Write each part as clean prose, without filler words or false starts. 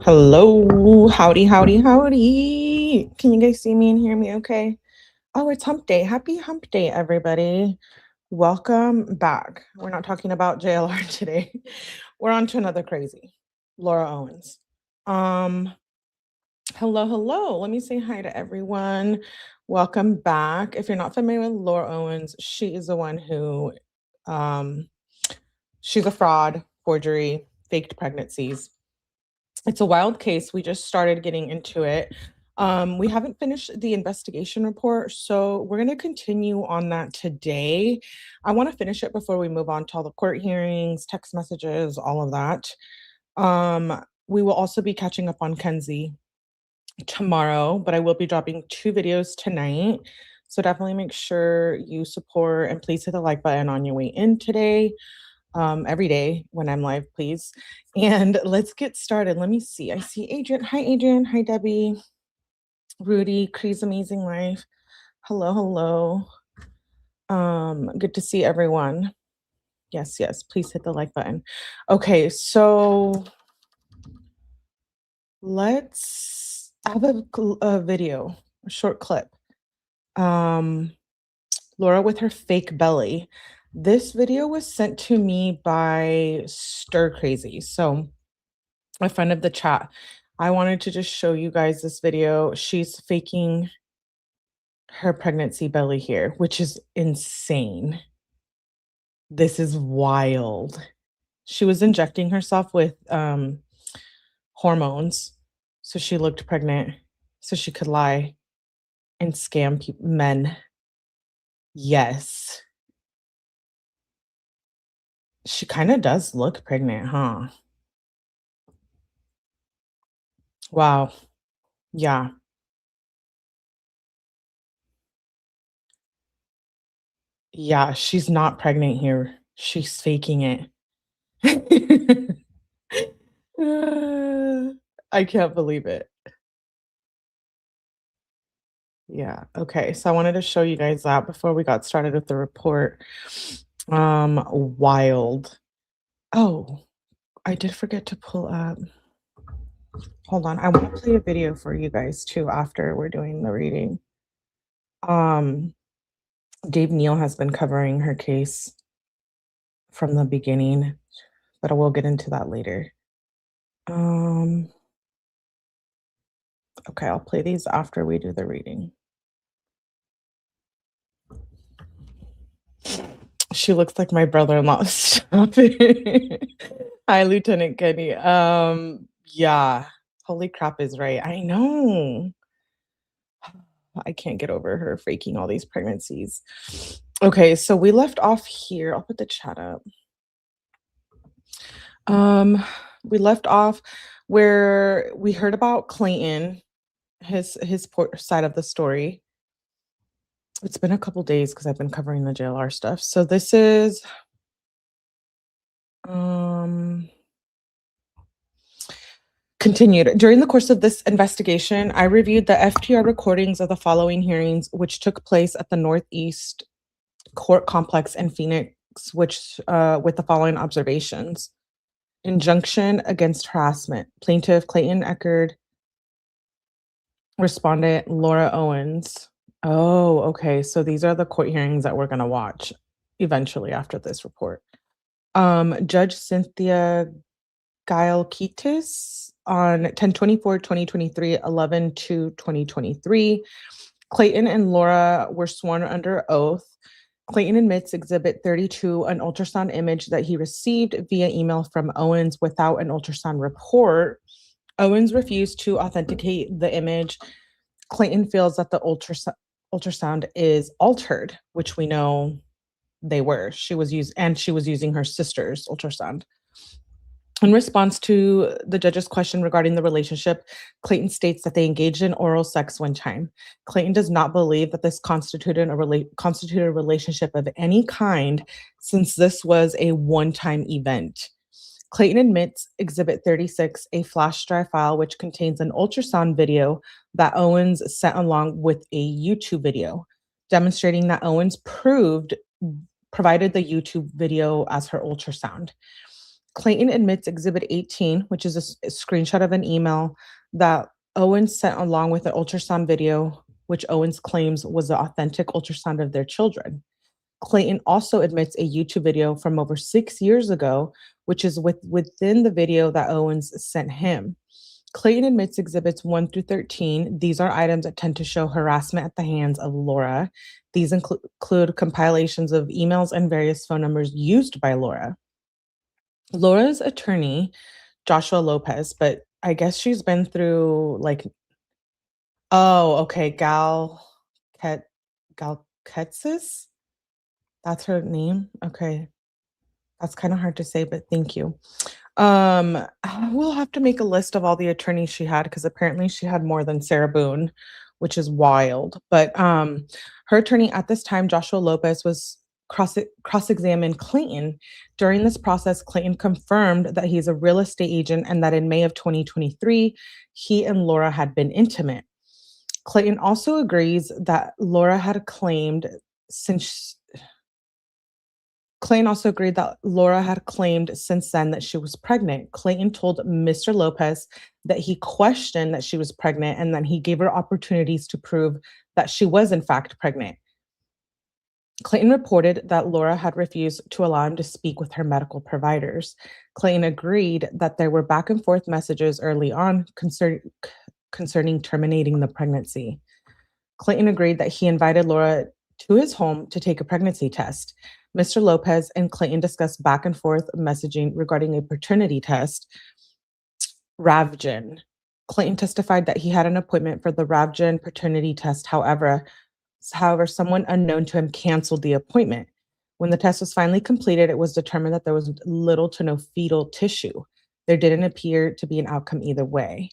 Hello, howdy, howdy, howdy. Can you guys see me and hear me okay? Oh, it's hump day. Happy hump day, everybody. Welcome back. We're not talking about JLR today. We're on to another crazy, Laura Owens. Hello, hello. Let me say hi to everyone. Welcome back. If you're not familiar with Laura Owens, she is the one who, she's a fraud, forgery, faked pregnancies. It's a wild case. We just started getting into it. We haven't finished the investigation report, so we're going to continue on that today. I want to finish it before we move on to all the court hearings, text messages, all of that. We will also be catching up on 𝗠𝗲𝗹𝗆𝗆 tomorrow, but I will be dropping 2 videos tonight. So definitely make sure you support and please hit the like button on your way in today. Every day when I'm live, please. And let's get started. Let me see. I see Adrian. Hi, Adrian. Hi, Debbie. Rudy, 𝗍𝗲𝗃 Amazing Life. Hello, hello. Good to see everyone. Yes, yes. Please hit the like button. Okay, so let's have a video, a short clip. Laura with her fake belly. This video was sent to me by 𝗠𝗲𝗹𝗆𝗆𝗆𝗍𝗍. So a friend of the chat. I wanted to just show you guys this video. She's faking her pregnancy belly here, which is insane. This is wild. She was injecting herself with hormones so she looked pregnant, so she could lie and scam men. Yes. She kind of does look pregnant, huh? Wow. Yeah. Yeah, she's not pregnant here. She's faking it. I can't believe it. Yeah. Okay. So I wanted to show you guys that before we got started with the report. Wild. Oh, I did forget to pull up. Hold on. I want to play a video for you guys too after we're doing the reading. Dave Neal has been covering her case from the beginning, but I will get into that later. Okay, I'll play these after we do the reading. She looks like my brother-in-law. Stop it. Hi, Lieutenant Kenny. Yeah, holy crap is right. I know. I can't get over her faking all these pregnancies. Okay, so we left off here. I'll put the chat up. We left off where we heard about Clayton, his side of the story. It's been a couple days because I've been covering the JLR stuff. So this is continued. During the course of this investigation, I reviewed the FTR recordings of the following hearings, which took place at the Northeast Court Complex in Phoenix, which with the following observations. Injunction against harassment. Plaintiff Clayton Echard. Respondent Laura Owens. Oh, okay. So these are the court hearings that we're going to watch eventually after this report. Judge Cynthia Gailkitis on 10/24/2023, 11/2/2023. Clayton and Laura were sworn under oath. Clayton admits Exhibit 32, an ultrasound image that he received via email from Owens without an ultrasound report. Owens refused to authenticate the image. Clayton feels that the ultrasound is altered, which we know they were. She was using her sister's ultrasound. In response to the judge's question regarding the relationship, Clayton states that they engaged in oral sex one time. Clayton does not believe that this constituted a relationship of any kind, since this was a one-time event. Clayton admits Exhibit 36, a flash drive file which contains an ultrasound video that Owens sent along with a YouTube video, demonstrating that Owens provided the YouTube video as her ultrasound. Clayton admits Exhibit 18, which is a screenshot of an email that Owens sent along with an ultrasound video, which Owens claims was the authentic ultrasound of their children. Clayton also admits a YouTube video from over 6 years ago, which is within the video that Owens sent him. Clayton admits Exhibits 1 through 13. These are items that tend to show harassment at the hands of Laura. These include compilations of emails and various phone numbers used by Laura. Laura's attorney, Joshua Lopez, but I guess she's been through okay, 𝗠𝗲𝗹𝗆𝗆𝗆𝗆. That's her name? Okay. That's kind of hard to say, but thank you. We'll have to make a list of all the attorneys she had because apparently she had more than Sarah Boone, which is wild. But her attorney at this time, Joshua Lopez, was cross-examined Clayton. During this process, Clayton confirmed that he's a real estate agent and that in May of 2023, he and Laura had been intimate. Clayton also agrees that Laura had claimed since then that she was pregnant. Clayton told Mr. Lopez that he questioned that she was pregnant and that he gave her opportunities to prove that she was in fact pregnant. Clayton reported that Laura had refused to allow him to speak with her medical providers. Clayton agreed that there were back and forth messages early on concerning terminating the pregnancy. Clayton agreed that he invited Laura to his home to take a pregnancy test. Mr. Lopez and Clayton discussed back and forth messaging regarding a paternity test, 𝗏𝗏𝗏𝗏𝗏𝗏𝗏𝗏𝗏𝗏𝗏𝗏𝗏 Clayton testified that he had an appointment for the 𝗏𝗏𝗏𝗏𝗏𝗏 test. However, someone unknown to him canceled the appointment. When the test was finally completed, it was determined that there was little to no fetal tissue. There didn't appear to be an outcome either way.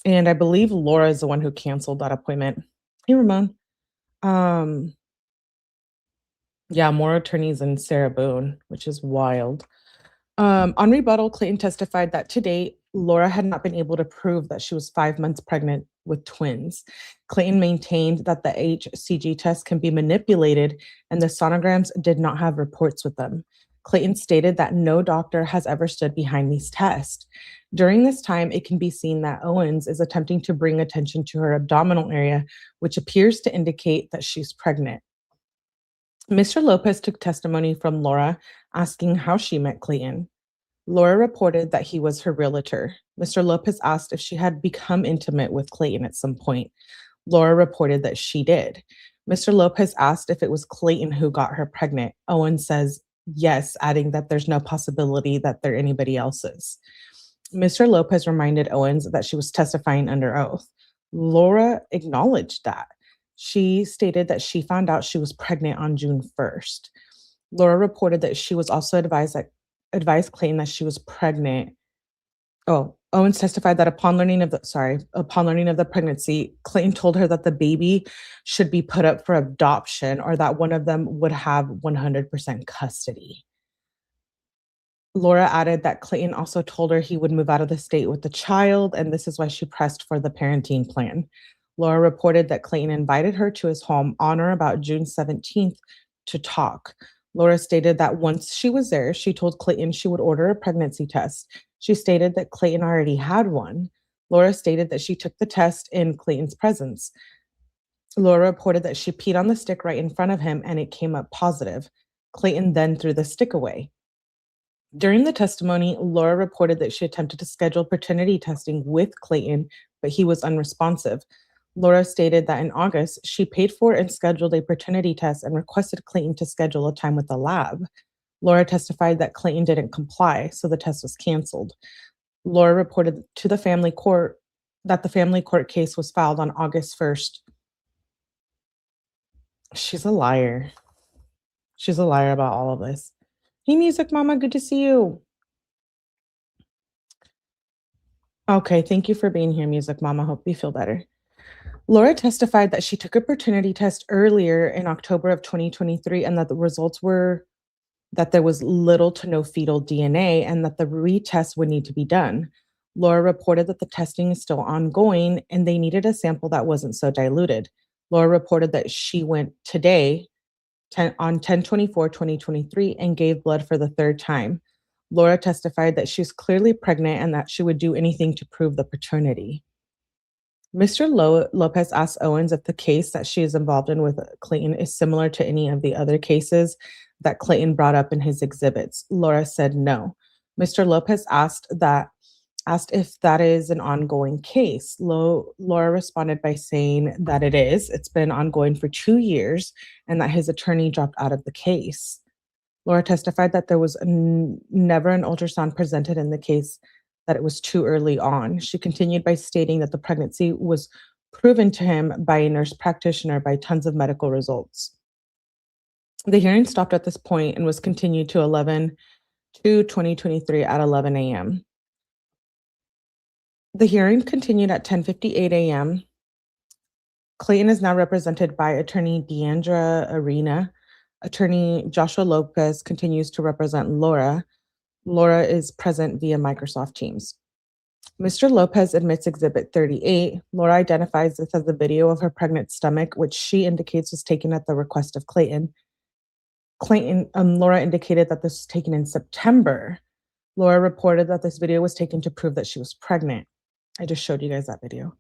And I believe Laura is the one who canceled that appointment. Hey, Ramon. Yeah, more attorneys than Sarah Boone, which is wild. On rebuttal, Clayton testified that to date, Laura had not been able to prove that she was 5 months pregnant with twins. Clayton maintained that the 𝗏𝐶G test can be manipulated and the sonograms did not have reports with them. Clayton stated that no doctor has ever stood behind these tests. During this time, it can be seen that Owens is attempting to bring attention to her abdominal area, which appears to indicate that she's pregnant. Mr. Lopez took testimony from Laura, asking how she met Clayton. Laura reported that he was her realtor. Mr. Lopez asked if she had become intimate with Clayton at some point. Laura reported that she did. Mr. Lopez asked if it was Clayton who got her pregnant. Owen says yes, adding that there's no possibility that they're anybody else's. Mr. Lopez reminded Owens that she was testifying under oath. Laura acknowledged that. She stated that she found out she was pregnant on June 1st. Laura reported that she was also advised Clayton that she was pregnant. Owens testified that upon learning of the pregnancy, Clayton told her that the baby should be put up for adoption or that one of them would have 100% custody. Laura added that Clayton also told her he would move out of the state with the child, and this is why she pressed for the parenting plan. Laura reported that Clayton invited her to his home on or about June 17th to talk. Laura stated that once she was there, she told Clayton she would order a pregnancy test. She stated that Clayton already had one. Laura stated that she took the test in Clayton's presence. Laura reported that she peed on the stick right in front of him and it came up positive. Clayton then threw the stick away. During the testimony, Laura reported that she attempted to schedule paternity testing with Clayton, but he was unresponsive. Laura stated that in August, she paid for and scheduled a paternity test and requested Clayton to schedule a time with the lab. Laura testified that Clayton didn't comply, so the test was canceled. Laura reported to the family court that the family court case was filed on August 1st. She's a liar. She's a liar about all of this. Hey, Music Mama, good to see you. Okay, thank you for being here, Music Mama. Hope you feel better. Laura testified that she took a paternity test earlier in October of 2023 and that the results were that there was little to no fetal DNA and that the retest would need to be done. Laura reported that the testing is still ongoing and they needed a sample that wasn't so diluted. Laura reported that she went today on 10/24/2023 and gave blood for the third time. Laura testified that she's clearly pregnant and that she would do anything to prove the paternity. Mr. Lopez asked Owens if the case that she is involved in with Clayton is similar to any of the other cases that Clayton brought up in his exhibits. Laura said no. Mr. Lopez asked if that is an ongoing case. Laura responded by saying that it is. It's been ongoing for 2 years and that his attorney dropped out of the case. Laura testified that there was never an ultrasound presented in the case, that it was too early on. She continued by stating that the pregnancy was proven to him by a nurse practitioner by tons of medical results. The hearing stopped at this point and was continued to 11/2/2023 at 11 a.m. The hearing continued at 10:58 a.m. Clayton is now represented by attorney Deandra Arena. Attorney Joshua Lopez continues to represent Laura. Laura is present via Microsoft Teams. Mr. Lopez admits Exhibit 38. Laura identifies this as a video of her pregnant stomach, which she indicates was taken at the request of Clayton. Laura indicated that this was taken in September. Laura reported that this video was taken to prove that she was pregnant. I just showed you guys that video.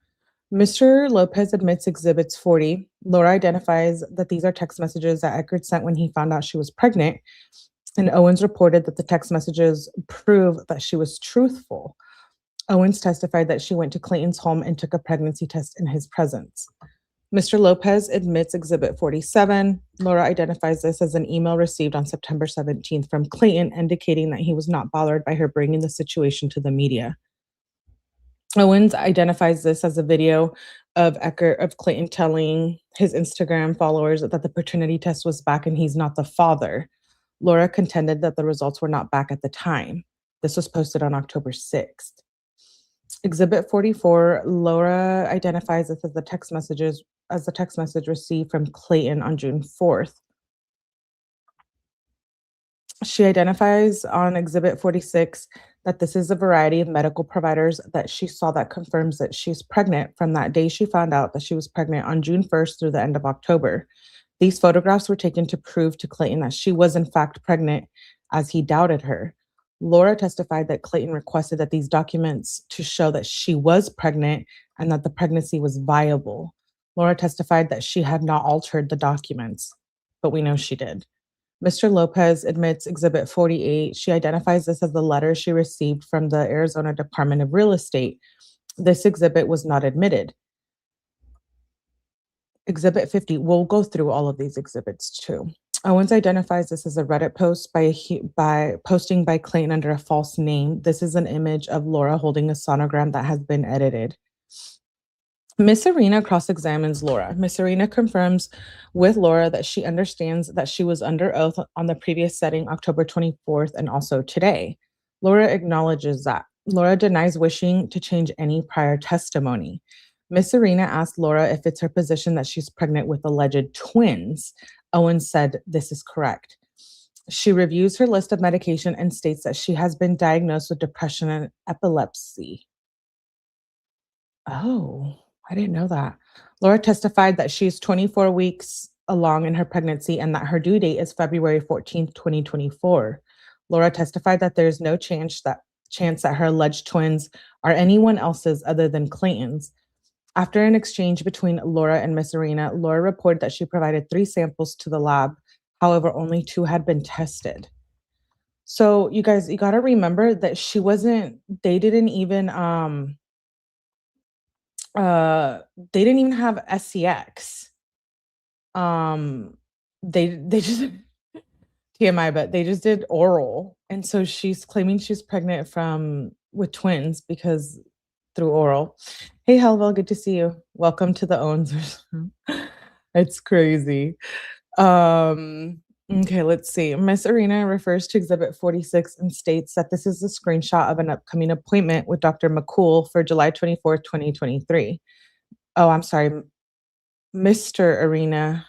Mr. Lopez admits Exhibits 40. Laura identifies that these are text messages that Echard sent when he found out she was pregnant, and Owens reported that the text messages prove that she was truthful. Owens testified that she went to Clayton's home and took a pregnancy test in his presence. Mr. Lopez admits Exhibit 47. Laura identifies this as an email received on September 17th from Clayton, indicating that he was not bothered by her bringing the situation to the media. Owens identifies this as a video of Clayton telling his Instagram followers that the paternity test was back and he's not the father. Laura contended that the results were not back at the time. This was posted on October 6th. Exhibit 44, Laura identifies this as the text message received from Clayton on June 4th. She identifies on Exhibit 46 that this is a variety of medical providers that she saw that confirms that she's pregnant from that day she found out that she was pregnant on June 1st through the end of October. These photographs were taken to prove to Clayton that she was in fact pregnant, as he doubted her. Laura testified that Clayton requested that these documents to show that she was pregnant and that the pregnancy was viable. Laura testified that she had not altered the documents, but we know she did. Mr. Lopez admits Exhibit 48. She identifies this as the letter she received from the Arizona Department of Real Estate. This exhibit was not admitted. Exhibit 50, we'll go through all of these exhibits too. Owens identifies this as a Reddit post by posting by Clayton under a false name. This is an image of Laura holding a sonogram that has been edited. Miss Arena cross-examines Laura. Miss Arena confirms with Laura that she understands that she was under oath on the previous setting, October 24th, and also today. Laura acknowledges that. Laura denies wishing to change any prior testimony. Miss Arena asked Laura if it's her position that she's pregnant with alleged twins. Owens said this is correct. She reviews her list of medication and states that she has been diagnosed with depression and epilepsy. Oh, I didn't know that. Laura testified that she's 24 weeks along in her pregnancy and that her due date is February 14th, 2024. Laura testified that there's no chance that her alleged twins are anyone else's other than Clayton's. After an exchange between Laura and Miss Arena, Laura reported that she provided 3 samples to the lab. However, only 2 had been tested. So you guys, you got to remember that they didn't even have SCX. They just TMI, but they just did oral. And so she's claiming she's pregnant with twins because through oral. Hey, Helvel, good to see you. Welcome to the Owens. It's crazy. Okay, let's see. Miss Arena refers to Exhibit 46 and states that this is a screenshot of an upcoming appointment with Dr. McCool for July 24th, 2023. Oh, I'm sorry. Mr. Arena.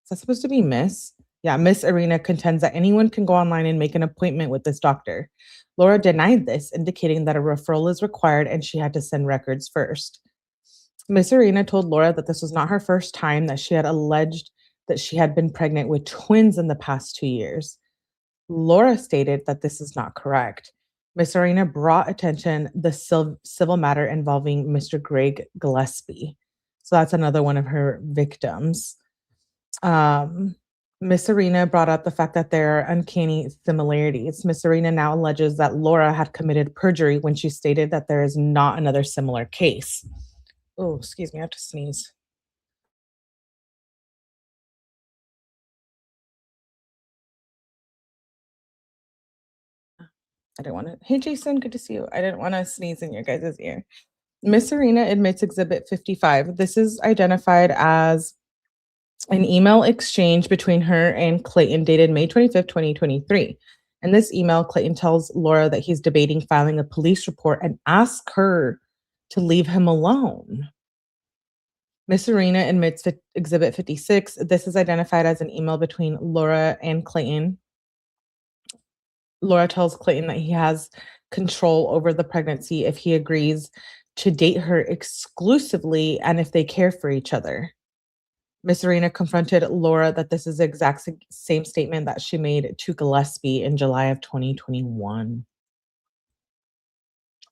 Is that supposed to be Miss? Yeah, Miss Arena contends that anyone can go online and make an appointment with this doctor. Laura denied this, indicating that a referral is required and she had to send records first. Miss Arena told Laura that this was not her first time that she had alleged that she had been pregnant with twins in the past 2 years. Laura stated that this is not correct. Miss Arena brought attention the civil matter involving Mr. Greg Gillespie. So that's another one of her victims. Miss Arena brought up the fact that there are uncanny similarities. Miss Arena now alleges that Laura had committed perjury when she stated that there is not another similar case. Oh, excuse me, I have to sneeze. I didn't want to. Hey, Jason, good to see you. I didn't want to sneeze in your guys' ear. Miss Arena admits Exhibit 55. This is identified as an email exchange between her and Clayton dated May 25th, 2023. In this email, Clayton tells Laura that he's debating filing a police report and asks her to leave him alone. Miss Arena admits Exhibit 56. This is identified as an email between Laura and Clayton. Laura tells Clayton that he has control over the pregnancy if he agrees to date her exclusively and if they care for each other. Miss Arena confronted Laura that this is the exact same statement that she made to Gillespie in July of 2021.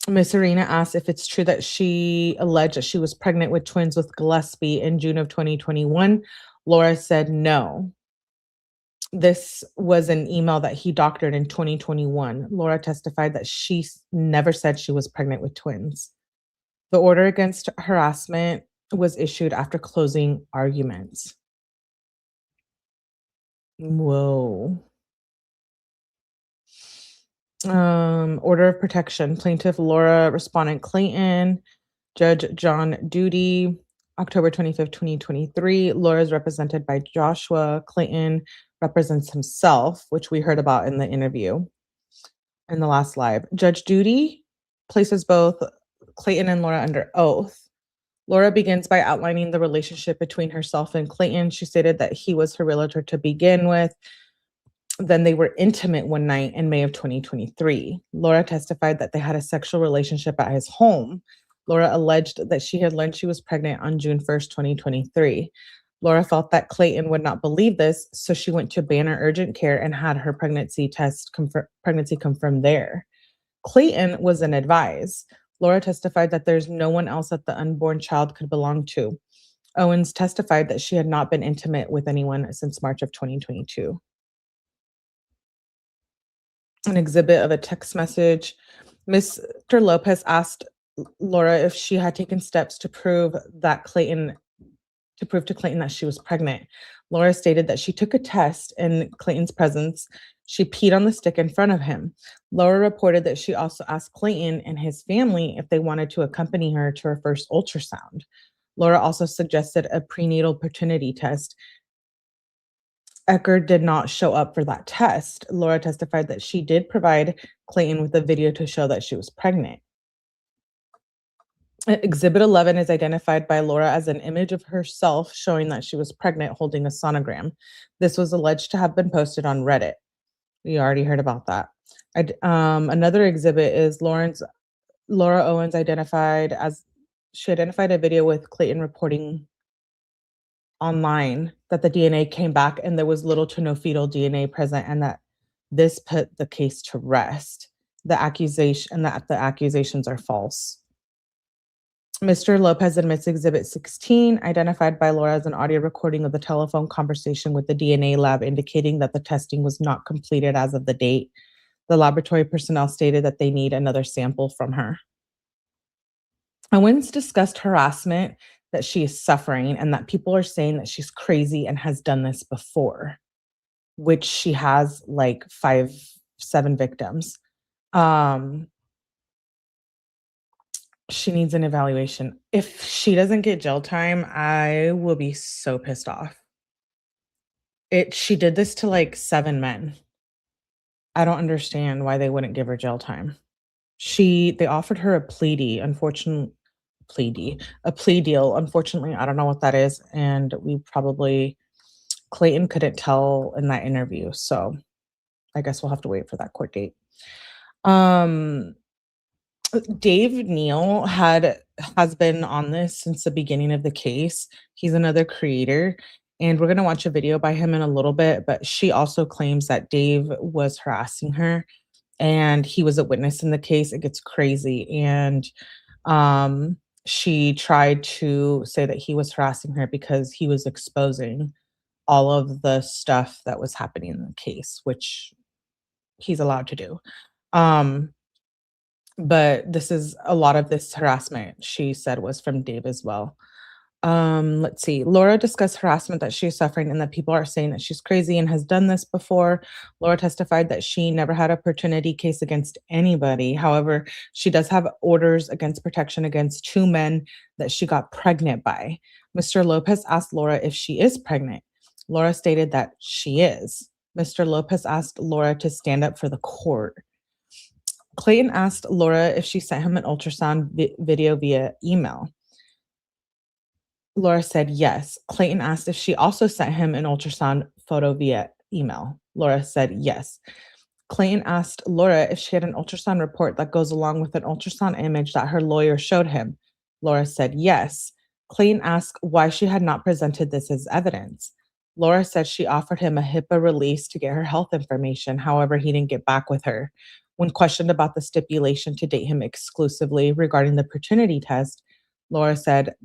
Miss Arena asked if it's true that she alleged that she was pregnant with twins with Gillespie in June of 2021. Laura said no. This was an email that he doctored in 2021. Laura testified that she never said she was pregnant with twins. The order against harassment was issued after closing arguments. Whoa. Order of protection. Plaintiff Laura, respondent Clayton, Judge John Duty, October 25th, 2023. Laura is represented by Joshua. Clayton represents himself, which we heard about in the interview in the last live. Judge Duty places both Clayton and Laura under oath. Laura begins by outlining the relationship between herself and Clayton. She stated that he was her realtor to begin with. Then they were intimate one night in May of 2023. Laura testified that they had a sexual relationship at his home. Laura alleged that she had learned she was pregnant on June 1st, 2023. Laura felt that Clayton would not believe this, so she went to Banner Urgent Care and had her pregnancy confirmed there. Clayton wasn't advised. Laura testified that there's no one else that the unborn child could belong to. Owens testified that she had not been intimate with anyone since March of 2022. An exhibit of a text message. Mr. Lopez asked Laura if she had taken steps to prove to Clayton that she was pregnant. Laura stated that she took a test in Clayton's presence. She peed on the stick in front of him. Laura reported that she also asked Clayton and his family if they wanted to accompany her to her first ultrasound. Laura also suggested a prenatal paternity test. Echard did not show up for that test. Laura testified that she did provide Clayton with a video to show that she was pregnant. Exhibit 11 is identified by Laura as an image of herself showing that she was pregnant holding a sonogram. This was alleged to have been posted on Reddit. We already heard about that. Another exhibit is Laura Owens identified a video with Clayton reporting online that the DNA came back and there was little to no fetal DNA present, and that this put the case to rest. The accusations are false. Mr. Lopez admits Exhibit 16, identified by Laura as an audio recording of the telephone conversation with the DNA lab, indicating that the testing was not completed as of the date. The laboratory personnel stated that they need another sample from her. Owens discussed harassment that she is suffering and that people are saying that she's crazy and has done this before, which she has like 7 victims. She needs an evaluation. If she doesn't get jail time, I will be so pissed off. She did this to like 7 men. I don't understand why they wouldn't give her jail time. They offered her a plea deal. Unfortunately, I don't know what that is. And Clayton couldn't tell in that interview. So I guess we'll have to wait for that court date. Dave Neal has been on this since the beginning of the case. He's another creator. And we're going to watch a video by him in a little bit, but she also claims that Dave was harassing her and he was a witness in the case. It gets crazy. And um, she tried to say that he was harassing her because he was exposing all of the stuff that was happening in the case, which he's allowed to do. Um, but this is a lot of this harassment, she said, was from Dave as well. Let's see. Laura discussed harassment that she's suffering and that people are saying that she's crazy and has done this before. Laura testified that she never had a paternity case against anybody. However, she does have orders against protection against two men that she got pregnant by. Mr. Lopez asked Laura if she is pregnant. Laura stated that she is. Mr. Lopez asked Laura to stand up for the court. Clayton asked Laura if she sent him an ultrasound video via email. Laura said yes. Clayton asked if she also sent him an ultrasound photo via email. Laura said yes. Clayton asked Laura if she had an ultrasound report that goes along with an ultrasound image that her lawyer showed him. Laura said yes. Clayton asked why she had not presented this as evidence. Laura said she offered him a HIPAA release to get her health information. However, he didn't get back with her. When questioned about the stipulation to date him exclusively regarding the paternity test, Laura said that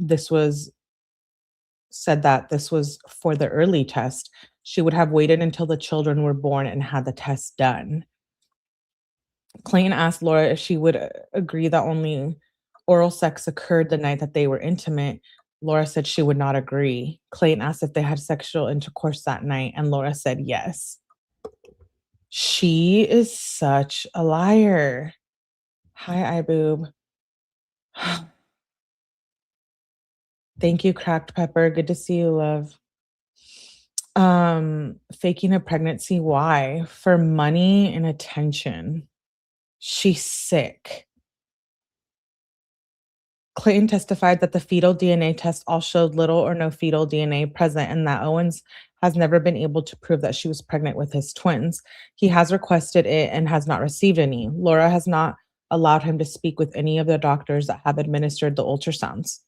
this was for the early test. She would have waited until the children were born and had the test done. Clayton asked Laura if she would agree that only oral sex occurred the night that they were intimate. Laura said she would not agree. Clayton asked if they had sexual intercourse that night, and Laura said yes. She is such a liar. Hi, iBoob. Thank you, Cracked Pepper. Good to see you, love. Faking a pregnancy. Why? For money and attention. She's sick. Clayton testified that the fetal DNA test all showed little or no fetal DNA present and that Owens has never been able to prove that she was pregnant with his twins. He has requested it and has not received any. Laura has not allowed him to speak with any of the doctors that have administered the ultrasounds.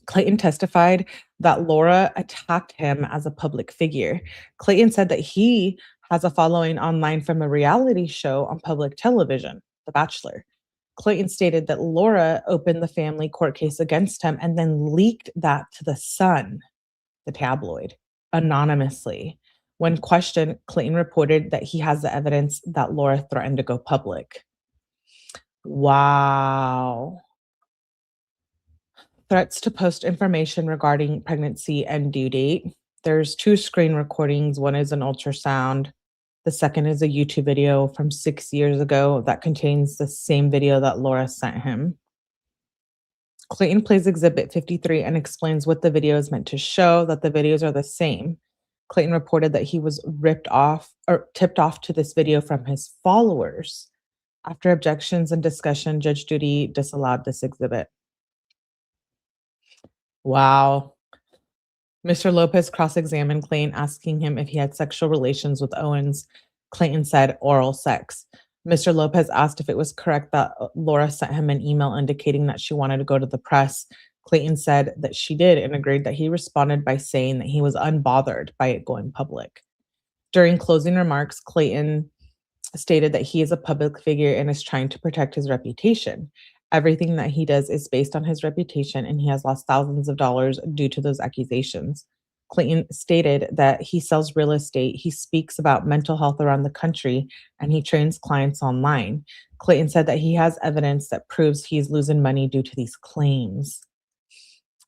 Clayton testified that Laura attacked him as a public figure. Clayton said that he has a following online from a reality show on public television, The Bachelor. Clayton stated that Laura opened the family court case against him and then leaked that to The Sun, the tabloid, anonymously. When questioned, Clayton reported that he has the evidence that Laura threatened to go public. Wow. Threats to post information regarding pregnancy and due date. There's two screen recordings. One is an ultrasound. The second is a YouTube video from 6 years ago that contains the same video that Laura sent him. Clayton plays Exhibit 53 and explains what the video is meant to show, that the videos are the same. Clayton reported that he was ripped off or tipped off to this video from his followers. After objections and discussion, Judge Judy disallowed this exhibit. Wow. Mr. Lopez cross-examined Clayton, asking him if he had sexual relations with Owens. Clayton said oral sex. Mr. Lopez asked if it was correct that Laura sent him an email indicating that she wanted to go to the press. Clayton said that she did and agreed that he responded by saying that he was unbothered by it going public. During closing remarks, Clayton stated that he is a public figure and is trying to protect his reputation. Everything that he does is based on his reputation, and he has lost thousands of dollars due to those accusations. Clayton stated that he sells real estate, he speaks about mental health around the country, and he trains clients online. Clayton said that he has evidence that proves he's losing money due to these claims.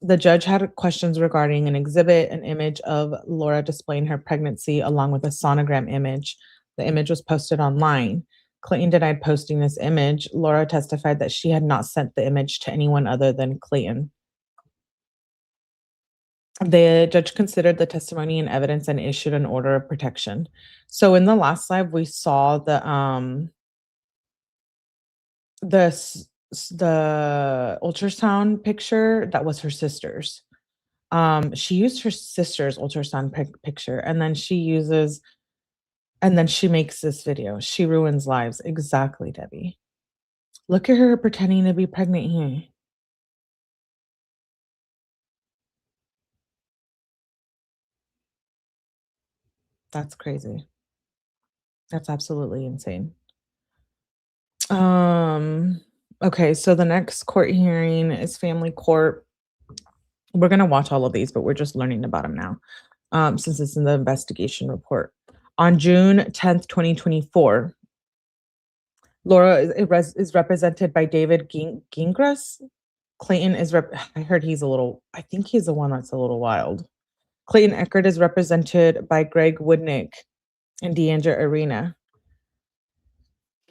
The judge had questions regarding an exhibit, an image of Laura displaying her pregnancy along with a sonogram image. The image was posted online. Clayton denied posting this image. Laura testified that she had not sent the image to anyone other than Clayton. The judge considered the testimony and evidence and issued an order of protection. So in the last live, we saw the ultrasound picture that was her sister's. She used her sister's ultrasound picture, and then she makes this video. She ruins lives. Exactly, Debbie. Look at her pretending to be pregnant here. That's crazy. That's absolutely insane. Um, okay, so the next court hearing is family court. We're gonna watch all of these, but we're just learning about them now, since it's in the investigation report. On June 10th, 2024, Laura is represented by David Gingras. Clayton is I heard he's a little, I think he's the one that's a little wild. Clayton Echard is represented by Greg Woodnick and Deandra Arena.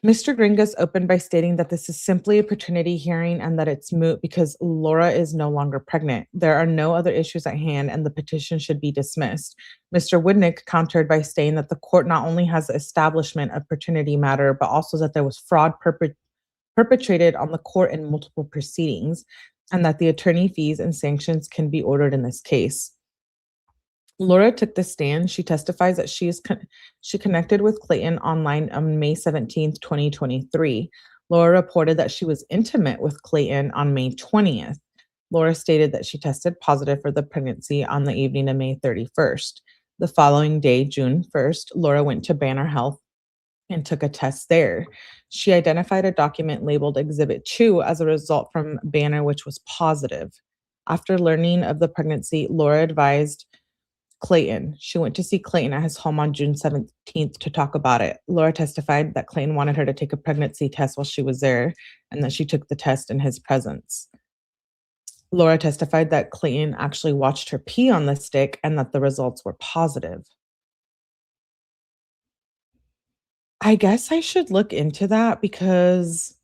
Mr. Gringas opened by stating that this is simply a paternity hearing and that it's moot because Laura is no longer pregnant. There are no other issues at hand and the petition should be dismissed. Mr. Woodnick countered by saying that the court not only has the establishment of paternity matter, but also that there was fraud perpetrated on the court in multiple proceedings and that the attorney fees and sanctions can be ordered in this case. Laura took the stand. She testifies that she connected with Clayton online on May 17th, 2023. Laura reported that she was intimate with Clayton on May 20th. Laura stated that she tested positive for the pregnancy on the evening of May 31st. The following day, June 1st, Laura went to Banner Health and took a test there. She identified a document labeled Exhibit 2 as a result from Banner, which was positive. After learning of the pregnancy, Laura advised Clayton. She went to see Clayton at his home on June 17th to talk about it. Laura testified that Clayton wanted her to take a pregnancy test while she was there and that she took the test in his presence. Laura testified that Clayton actually watched her pee on the stick and that the results were positive. I guess I should look into that because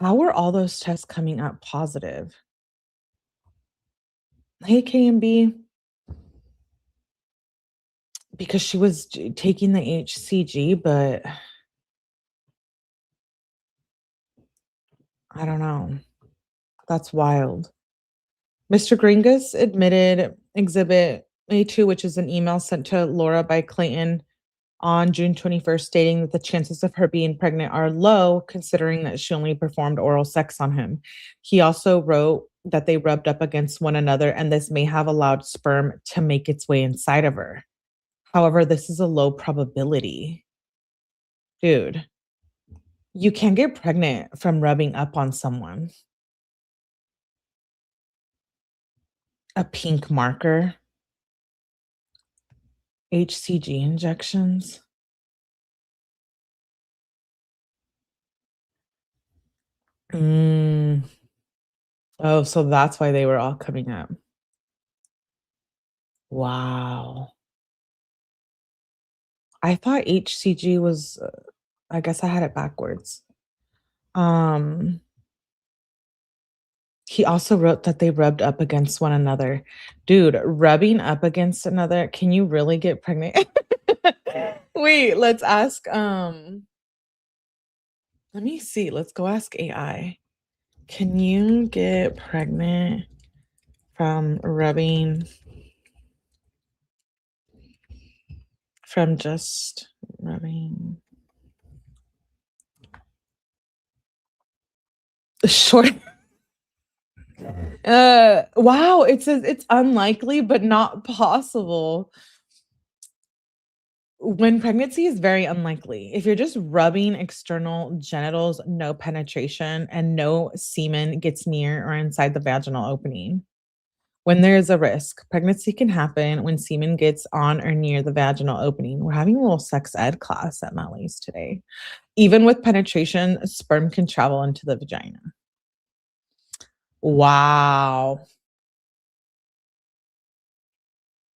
how were all those tests coming up positive? Hey, 𝗍𝗵𝗶. Because she was taking the 𝗏𝐶G, but I don't know. That's wild. Mr. Gringas admitted Exhibit A2, which is an email sent to Laura by Clayton on June 21st, stating that the chances of her being pregnant are low, considering that she only performed oral sex on him. He also wrote that they rubbed up against one another, and this may have allowed sperm to make its way inside of her. However, this is a low probability. Dude, you can get pregnant from rubbing up on someone. A pink marker, 𝗏𝐶G injections. Oh, so that's why they were all coming up. Wow. I thought 𝗏𝐶G was, I guess I had it backwards. He also wrote that they rubbed up against one another. Dude, rubbing up against another, can you really get pregnant? Wait, let's ask, let me see. Let's go ask AI. Can you get pregnant from just rubbing? Short. Wow, it says it's unlikely, but not possible. When pregnancy is very unlikely, if you're just rubbing external genitals, no penetration, and no semen gets near or inside the vaginal opening. When there is a risk, pregnancy can happen when semen gets on or near the vaginal opening. We're having a little sex ed class at Mally's today. Even with penetration, sperm can travel into the vagina. Wow.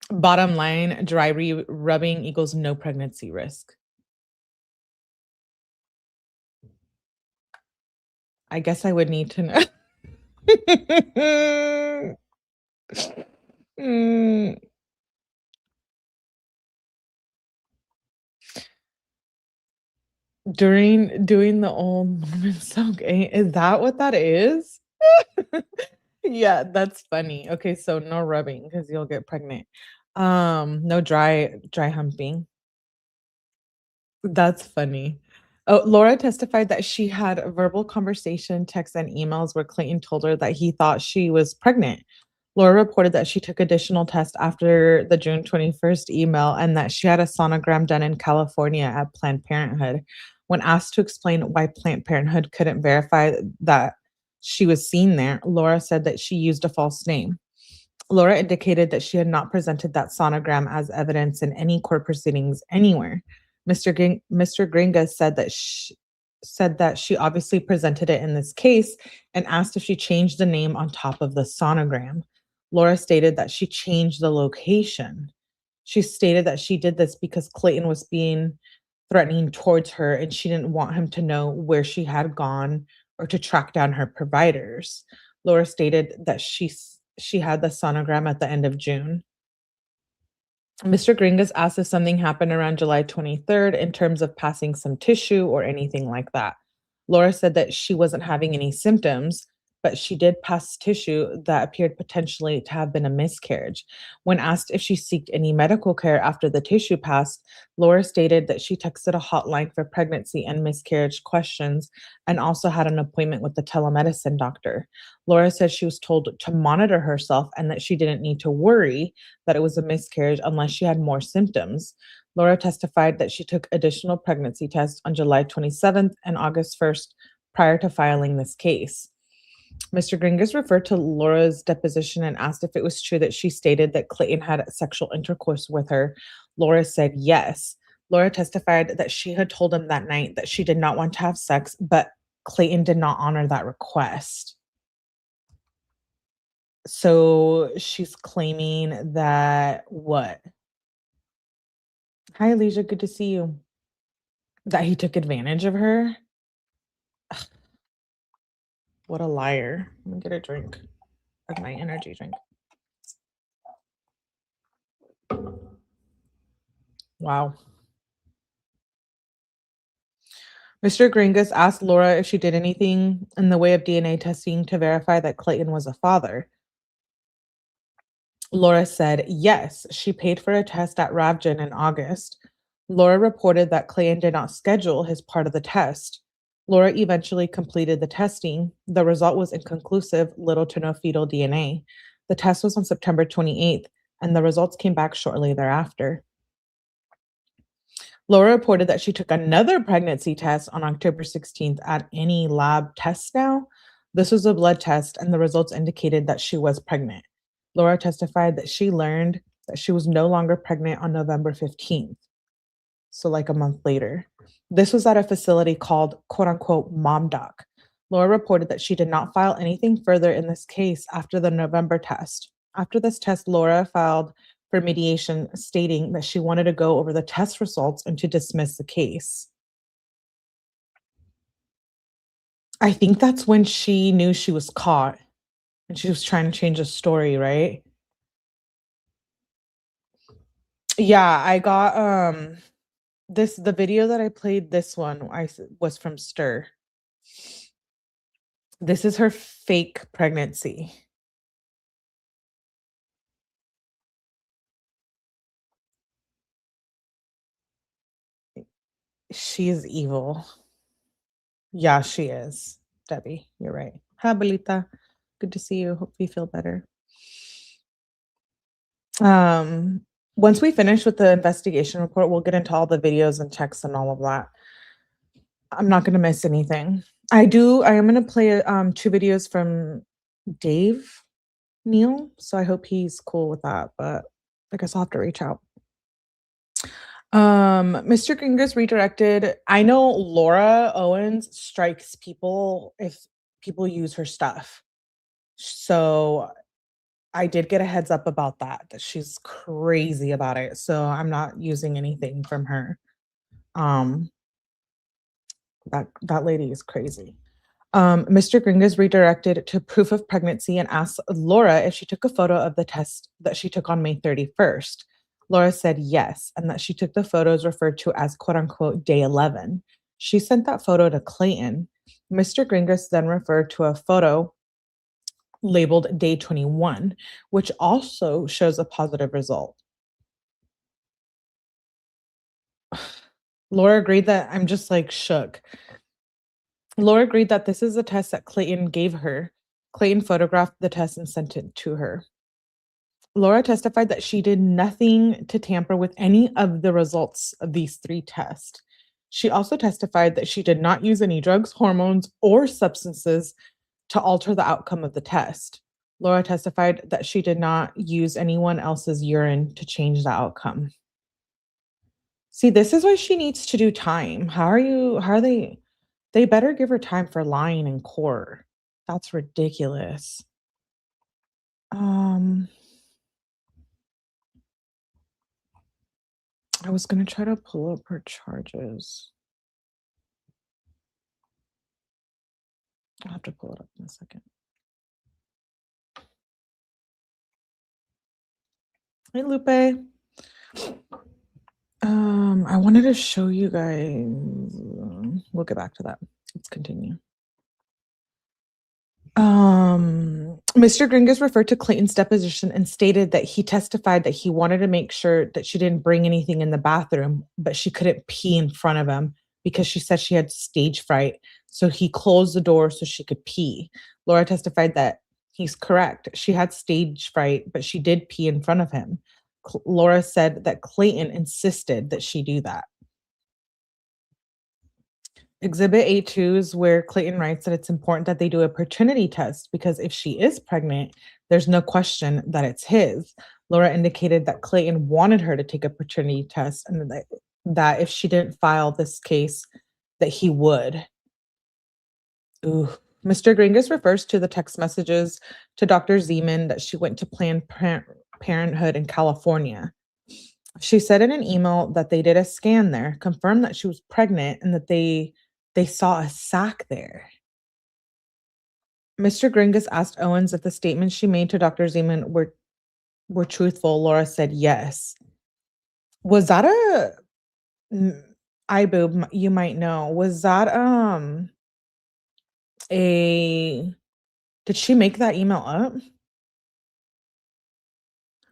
Bottom line, dry rubbing equals no pregnancy risk. I guess I would need to know. Mm. During doing the old moment soak, is that what that is? Yeah, that's funny. Okay, so no rubbing because you'll get pregnant. No dry humping. That's funny. Oh, Laura testified that she had a verbal conversation, texts, and emails where Clayton told her that he thought she was pregnant. Laura reported that she took additional tests after the June 21st email and that she had a sonogram done in California at Planned Parenthood. When asked to explain why Planned Parenthood couldn't verify that she was seen there, Laura said that she used a false name. Laura indicated that she had not presented that sonogram as evidence in any court proceedings anywhere. Mr. Gringa said that she obviously presented it in this case and asked if she changed the name on top of the sonogram. Laura stated that she changed the location. She stated that she did this because Clayton was being threatening towards her and she didn't want him to know where she had gone or to track down her providers. Laura stated that she had the sonogram at the end of June. Mr. Gringas asked if something happened around July 23rd in terms of passing some tissue or anything like that. Laura said that she wasn't having any symptoms, but she did pass tissue that appeared potentially to have been a miscarriage. When asked if she sought any medical care after the tissue passed, Laura stated that she texted a hotline for pregnancy and miscarriage questions and also had an appointment with the telemedicine doctor. Laura said she was told to monitor herself and that she didn't need to worry that it was a miscarriage unless she had more symptoms. Laura testified that she took additional pregnancy tests on July 27th and August 1st prior to filing this case. Mr. Gringas referred to Laura's deposition and asked if it was true that she stated that Clayton had sexual intercourse with her. Laura said yes. Laura testified that she had told him that night that she did not want to have sex, but Clayton did not honor that request. So she's claiming that what? Hi, Alicia. Good to see you. That he took advantage of her. Ugh, what a liar. Let me get a drink of my energy drink. Wow. Mr. Gringas asked Laura if she did anything in the way of DNA testing to verify that Clayton was a father. Laura said yes, she paid for a test at Ravgen in August. Laura reported that Clayton did not schedule his part of the test. Laura eventually completed the testing. The result was inconclusive, little to no fetal DNA. The test was on September 28th, and the results came back shortly thereafter. Laura reported that she took another pregnancy test on October 16th at any lab test now. This was a blood test, and the results indicated that she was pregnant. Laura testified that she learned that she was no longer pregnant on November 15th, so like a month later. This was at a facility called 𝗠𝗲𝗹𝗆𝗆𝗆. Laura reported that she did not file anything further in this case after the November test. After this test, Laura filed for mediation, stating that she wanted to go over the test results and to dismiss the case. I think that's when she knew she was caught and she was trying to change the story, right? Yeah, I got the video that I played, this one was from Stir. This is her fake pregnancy. She is evil. Yeah, she is. Debbie, you're right. Hi, Abuelita. Good to see you. Hope you feel better. Once we finish with the investigation report, we'll get into all the videos and texts and all of that. I'm not going to miss anything. I am going to play 2 videos from Dave Neal, so I hope he's cool with that, but I guess I'll have to reach out. Mr. Gringas redirected. I know Laura Owens strikes people if people use her stuff. So I did get a heads up about that she's crazy about it. So I'm not using anything from her. That lady is crazy. Mr. Gringas redirected to proof of pregnancy and asked Laura if she took a photo of the test that she took on May 31st. Laura said yes, and that she took the photos referred to as "day 11." She sent that photo to Clayton. Mr. Gringas then referred to a photo labeled day 21, which also shows a positive result. Laura agreed that I'm just like shook. Laura agreed that this is a test that Clayton gave her. Clayton photographed the test and sent it to her. Laura testified that she did nothing to tamper with any of the results of these 3 tests. She also testified that she did not use any drugs, hormones, or substances to alter the outcome of the test. Laura testified that she did not use anyone else's urine to change the outcome. See, this is why she needs to do time. How are they better give her time for lying in court. That's ridiculous. Um, I was gonna try to pull up her charges. I'll have to pull it up in a second. Hey, Lupe. I wanted to show you guys. We'll get back to that. Let's continue. Mr. Gringas referred to Clayton's deposition and stated that he testified that he wanted to make sure that she didn't bring anything in the bathroom, but she couldn't pee in front of him because she said she had stage fright. So he closed the door so she could pee. Laura testified that he's correct. She had stage fright, but she did pee in front of him. Laura said that Clayton insisted that she do that. Exhibit A2 is where Clayton writes that it's important that they do a paternity test because if she is pregnant, there's no question that it's his. Laura indicated that Clayton wanted her to take a paternity test and that if she didn't file this case, that he would. Ooh. Mr. Gringas refers to the text messages to Dr. Zeman that she went to Planned Parenthood in California. She said in an email that they did a scan there, confirmed that she was pregnant, and that they saw a sac there. Mr. Gringas asked Owens if the statements she made to Dr. Zeman were truthful. Laura said yes. Was that iBoob, you might know, was that did she make that email up?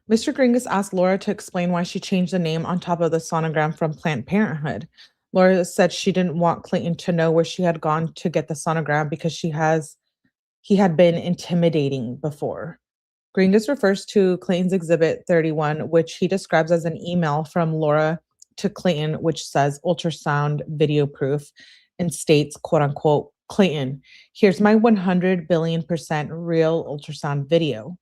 Mr. Gringas asked Laura to explain why she changed the name on top of the sonogram from Planned Parenthood. Laura said she didn't want Clayton to know where she had gone to get the sonogram because he had been intimidating before. Gringas refers to Clayton's Exhibit 31, which he describes as an email from Laura to Clayton, which says ultrasound video proof and states, quote unquote, Clayton, here's my 100 billion% real ultrasound video.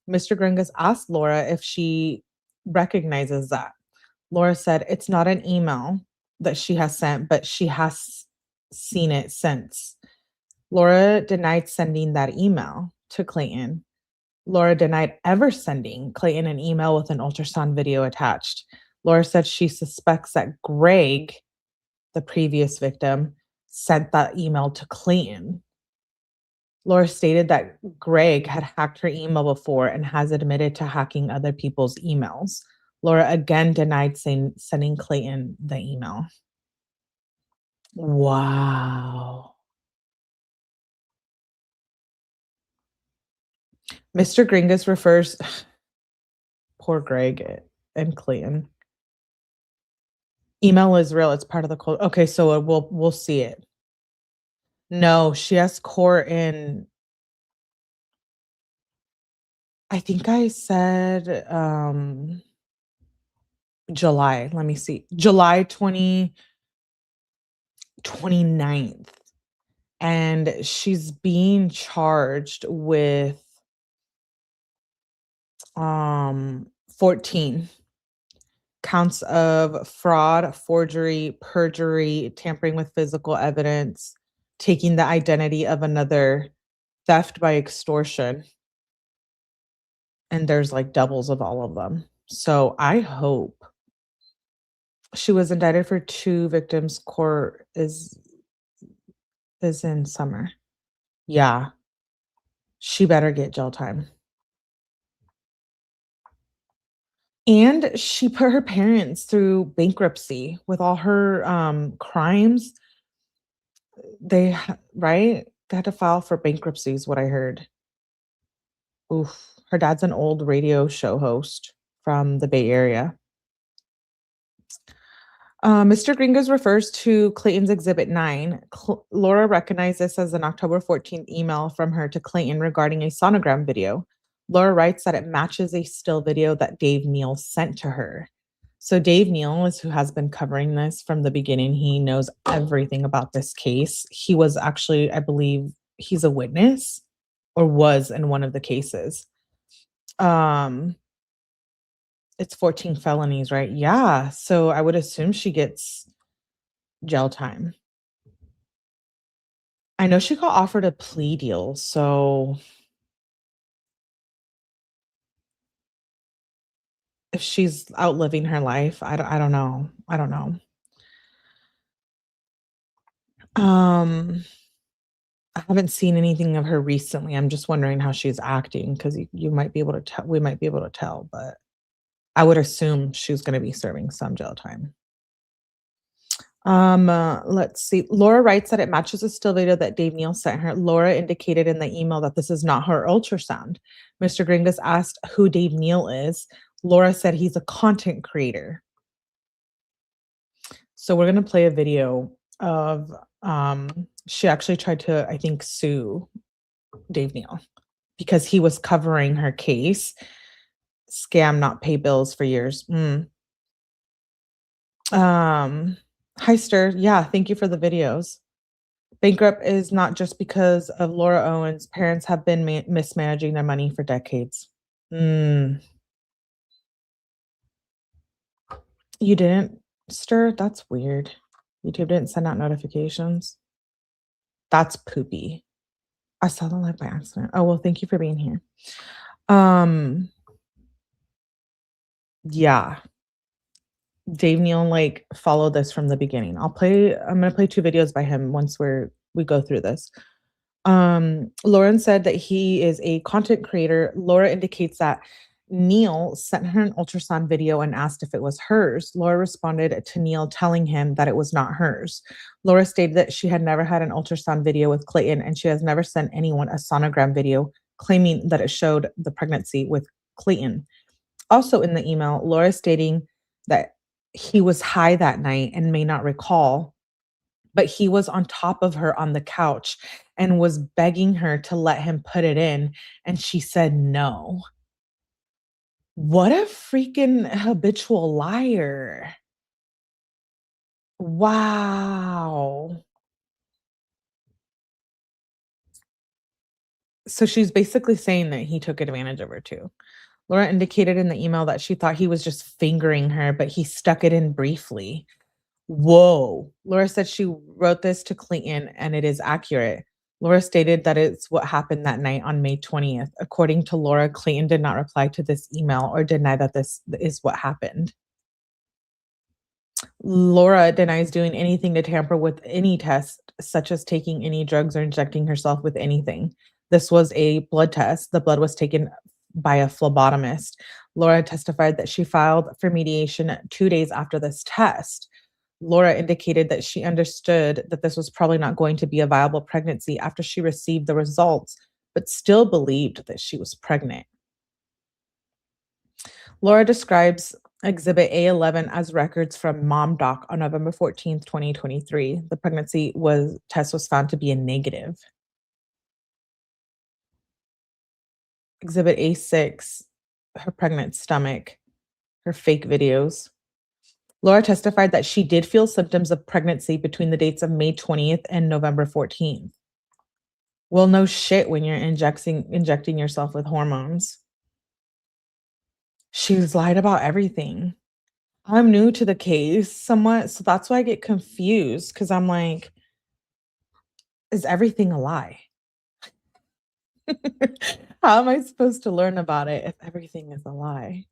Mr. Gringas asked Laura if she recognizes that. Laura said it's not an email that she has sent, but she has seen it since. Laura denied sending that email to Clayton. Laura denied ever sending Clayton an email with an ultrasound video attached. Laura said she suspects that Greg, the previous victim, sent that email to Clayton. Laura stated that Greg had hacked her email before and has admitted to hacking other people's emails. Laura again denied sending Clayton the email. Wow. Mr. Gringas refers, poor Greg and Clayton. Email is real. It's part of the code. Okay, so we'll see it. No, she has court in, I think I said July. Let me see. July 29th. And she's being charged with 14 counts of fraud, forgery, perjury, tampering with physical evidence, taking the identity of another, theft by extortion. And there's like doubles of all of them. So I hope. She was indicted for 2 victims. Court is in summer. Yeah. She better get jail time. And she put her parents through bankruptcy with all her crimes. Right? They had to file for bankruptcy is what I heard. Oof. Her dad's an old radio show host from the Bay Area. Mr. Gringas refers to Clayton's Exhibit 9. Laura recognized this as an October 14th email from her to Clayton regarding a sonogram video. Laura writes that it matches a still video that Dave Neal sent to her. So Dave Neal is who has been covering this from the beginning. He knows everything about this case. He was actually, I believe, he's a witness or was in one of the cases. Um, it's 14 felonies, right? Yeah. So I would assume she gets jail time. I know she got offered a plea deal, so if she's outliving her life, I don't know. I don't know. Um, I haven't seen anything of her recently. I'm just wondering how she's acting because you might be able to tell. We might be able to tell, but I would assume she's going to be serving some jail time. Let's see. Laura writes that it matches a still video that Dave Neal sent her. Laura indicated in the email that this is not her ultrasound. Mr. Gringas asked who Dave Neal is. Laura said he's a content creator. So we're gonna play a video of she actually tried to, I think, sue Dave Neal because he was covering her case. Scam, not pay bills for years. Hi, Stir. Yeah, thank you for the videos. Bankrupt is not just because of Laura Owens. Parents have been mismanaging their money for decades. You didn't, Stir? That's weird. YouTube didn't send out notifications. That's poopy. I saw the live by accident. Oh, well, thank you for being here. Yeah. Dave Neal like followed this from the beginning. I'm gonna play 2 videos by him once we go through this. Lauren said that he is a content creator. Laura indicates that Neal sent her an ultrasound video and asked if it was hers. Laura responded to Neal telling him that it was not hers. Laura stated that she had never had an ultrasound video with Clayton and she has never sent anyone a sonogram video claiming that it showed the pregnancy with Clayton. Also in the email, Laura stating that he was high that night and may not recall, but he was on top of her on the couch and was begging her to let him put it in, and she said no. What a freaking habitual liar. Wow. So she's basically saying that he took advantage of her too. Laura indicated in the email that she thought he was just fingering her, but he stuck it in briefly. Whoa. Laura said she wrote this to Clayton and it is accurate. Laura stated that it's what happened that night on May 20th. According to Laura, Clayton did not reply to this email or deny that this is what happened. Laura denies doing anything to tamper with any test, such as taking any drugs or injecting herself with anything. This was a blood test. The blood was taken by a phlebotomist. Laura testified that she filed for mediation 2 days after this test. Laura indicated that she understood that this was probably not going to be a viable pregnancy after she received the results, but still believed that she was pregnant. Laura describes Exhibit A11 as records from MomDoc on November 14th, 2023. The pregnancy test was found to be a negative. Exhibit A6, her pregnant stomach, her fake videos. Laura testified that she did feel symptoms of pregnancy between the dates of May 20th and November 14th. Well, no shit when you're injecting yourself with hormones. She's lied about everything. I'm new to the case somewhat, so that's why I get confused because I'm like, is everything a lie? How am I supposed to learn about it if everything is a lie?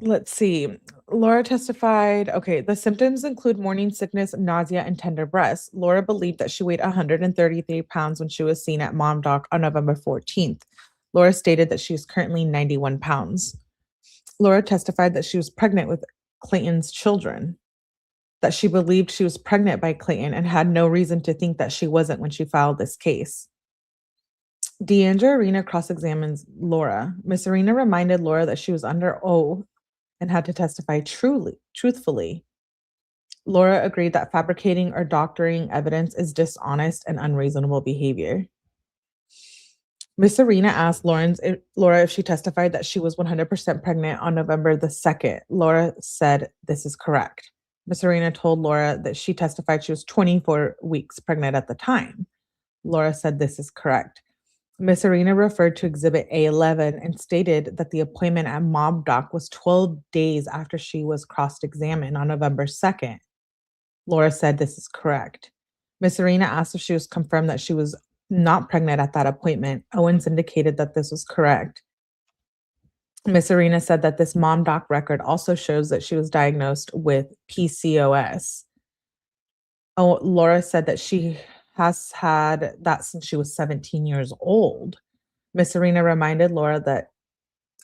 Let's see. Laura testified, okay, the symptoms include morning sickness, nausea, and tender breasts. Laura believed that she weighed 133 pounds when she was seen at MomDoc on November 14th. Laura stated that she is currently 91 pounds. Laura testified that she was pregnant with Clayton's children, that she believed she was pregnant by Clayton and had no reason to think that she wasn't when she filed this case. Deandra Arena cross-examines Laura. Miss Arena reminded Laura that she was under oath and had to testify truthfully. Laura agreed that fabricating or doctoring evidence is dishonest and unreasonable behavior. Miss Arena asked Laura if she testified that she was 100% pregnant on November the 2nd. Laura said, "This is correct." Miss Arena told Laura that she testified she was 24 weeks pregnant at the time. Laura said, "This is correct." Miss Arena referred to Exhibit A11 and stated that the appointment at Mob Doc was 12 days after she was cross-examined on November 2nd. Laura said, "This is correct." Miss Arena asked if she was confirmed that she was not pregnant at that appointment. Owens indicated that this was correct. Miss Arena said that this Mom Doc record also shows that she was diagnosed with PCOS. Laura said that she has had that since she was 17 years old. Miss Arena reminded Laura that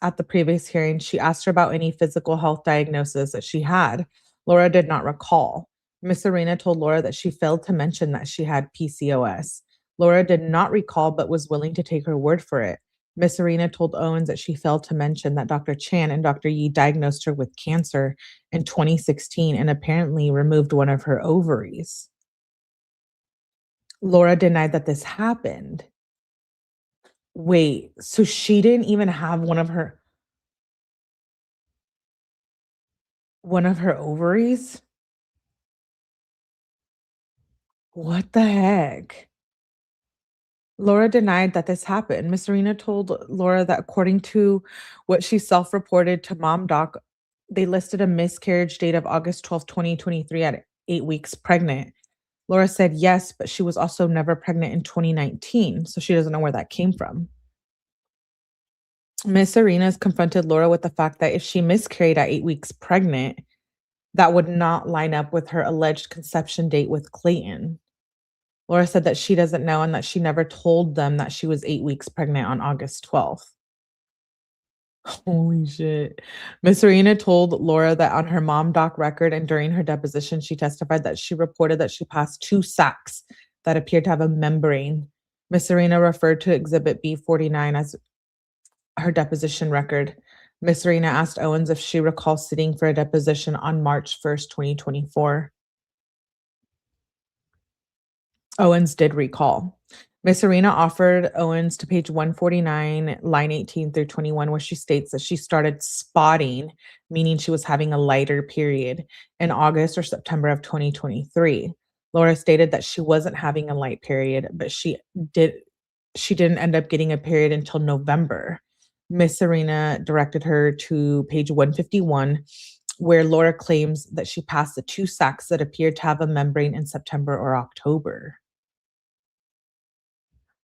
at the previous hearing, she asked her about any physical health diagnosis that she had. Laura did not recall. Miss Arena told Laura that she failed to mention that she had PCOS. Laura did not recall but was willing to take her word for it. Miss Arena told Owens that she failed to mention that Dr. Chan and Dr. Yi diagnosed her with cancer in 2016 and apparently removed one of her ovaries. Laura denied that this happened. Wait, so she didn't even have one of her ovaries? What the heck? Laura denied that this happened. Miss Arena told Laura that according to what she self-reported to Mom Doc, they listed a miscarriage date of August 12th, 2023 at 8 weeks pregnant. Laura said yes, but she was also never pregnant in 2019, so she doesn't know where that came from. Miss Arenas confronted Laura with the fact that if she miscarried at 8 weeks pregnant, that would not line up with her alleged conception date with Clayton. Laura said that she doesn't know and that she never told them that she was 8 weeks pregnant on August 12th. Holy shit. Miss Arena told Laura that on her Mom Doc record and during her deposition, she testified that she reported that she passed 2 sacs that appeared to have a membrane. Miss Arena referred to Exhibit B49 as her deposition record. Miss Arena asked Owens if she recalls sitting for a deposition on March 1st, 2024. Owens did recall. Miss Arena offered Owens to page 149, line 18 through 21, where she states that she started spotting, meaning she was having a lighter period, in August or September of 2023. Laura stated that she wasn't having a light period, but she didn't end up getting a period until November. Miss Arena directed her to page 151, where Laura claims that she passed the 2 sacs that appeared to have a membrane in September or October.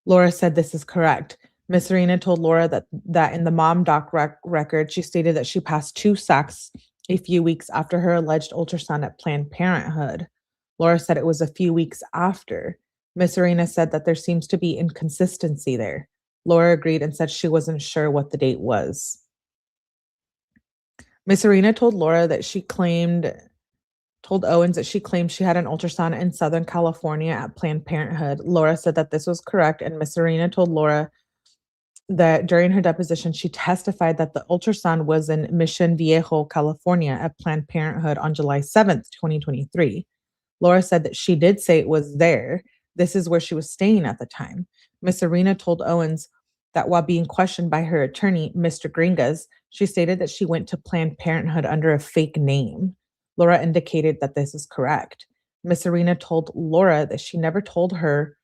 Laura said this is correct. Miss Arena told Laura that in the Mom Doc record, she stated that she passed 2 sacs a few weeks after her alleged ultrasound at Planned Parenthood. Laura said it was a few weeks after. Miss Arena said that there seems to be inconsistency there. Laura agreed and said she wasn't sure what the date was. Miss Arena told Owens that she claimed she had an ultrasound in Southern California at Planned Parenthood. Laura said that this was correct, and Miss Arena told Laura that during her deposition, she testified that the ultrasound was in Mission Viejo, California at Planned Parenthood on July 7th, 2023. Laura said that she did say it was there. This is where she was staying at the time. Miss Arena told Owens that while being questioned by her attorney, Mr. Gringas, she stated that she went to Planned Parenthood under a fake name. Laura indicated that this is correct. Miss Arena told Laura that she never told her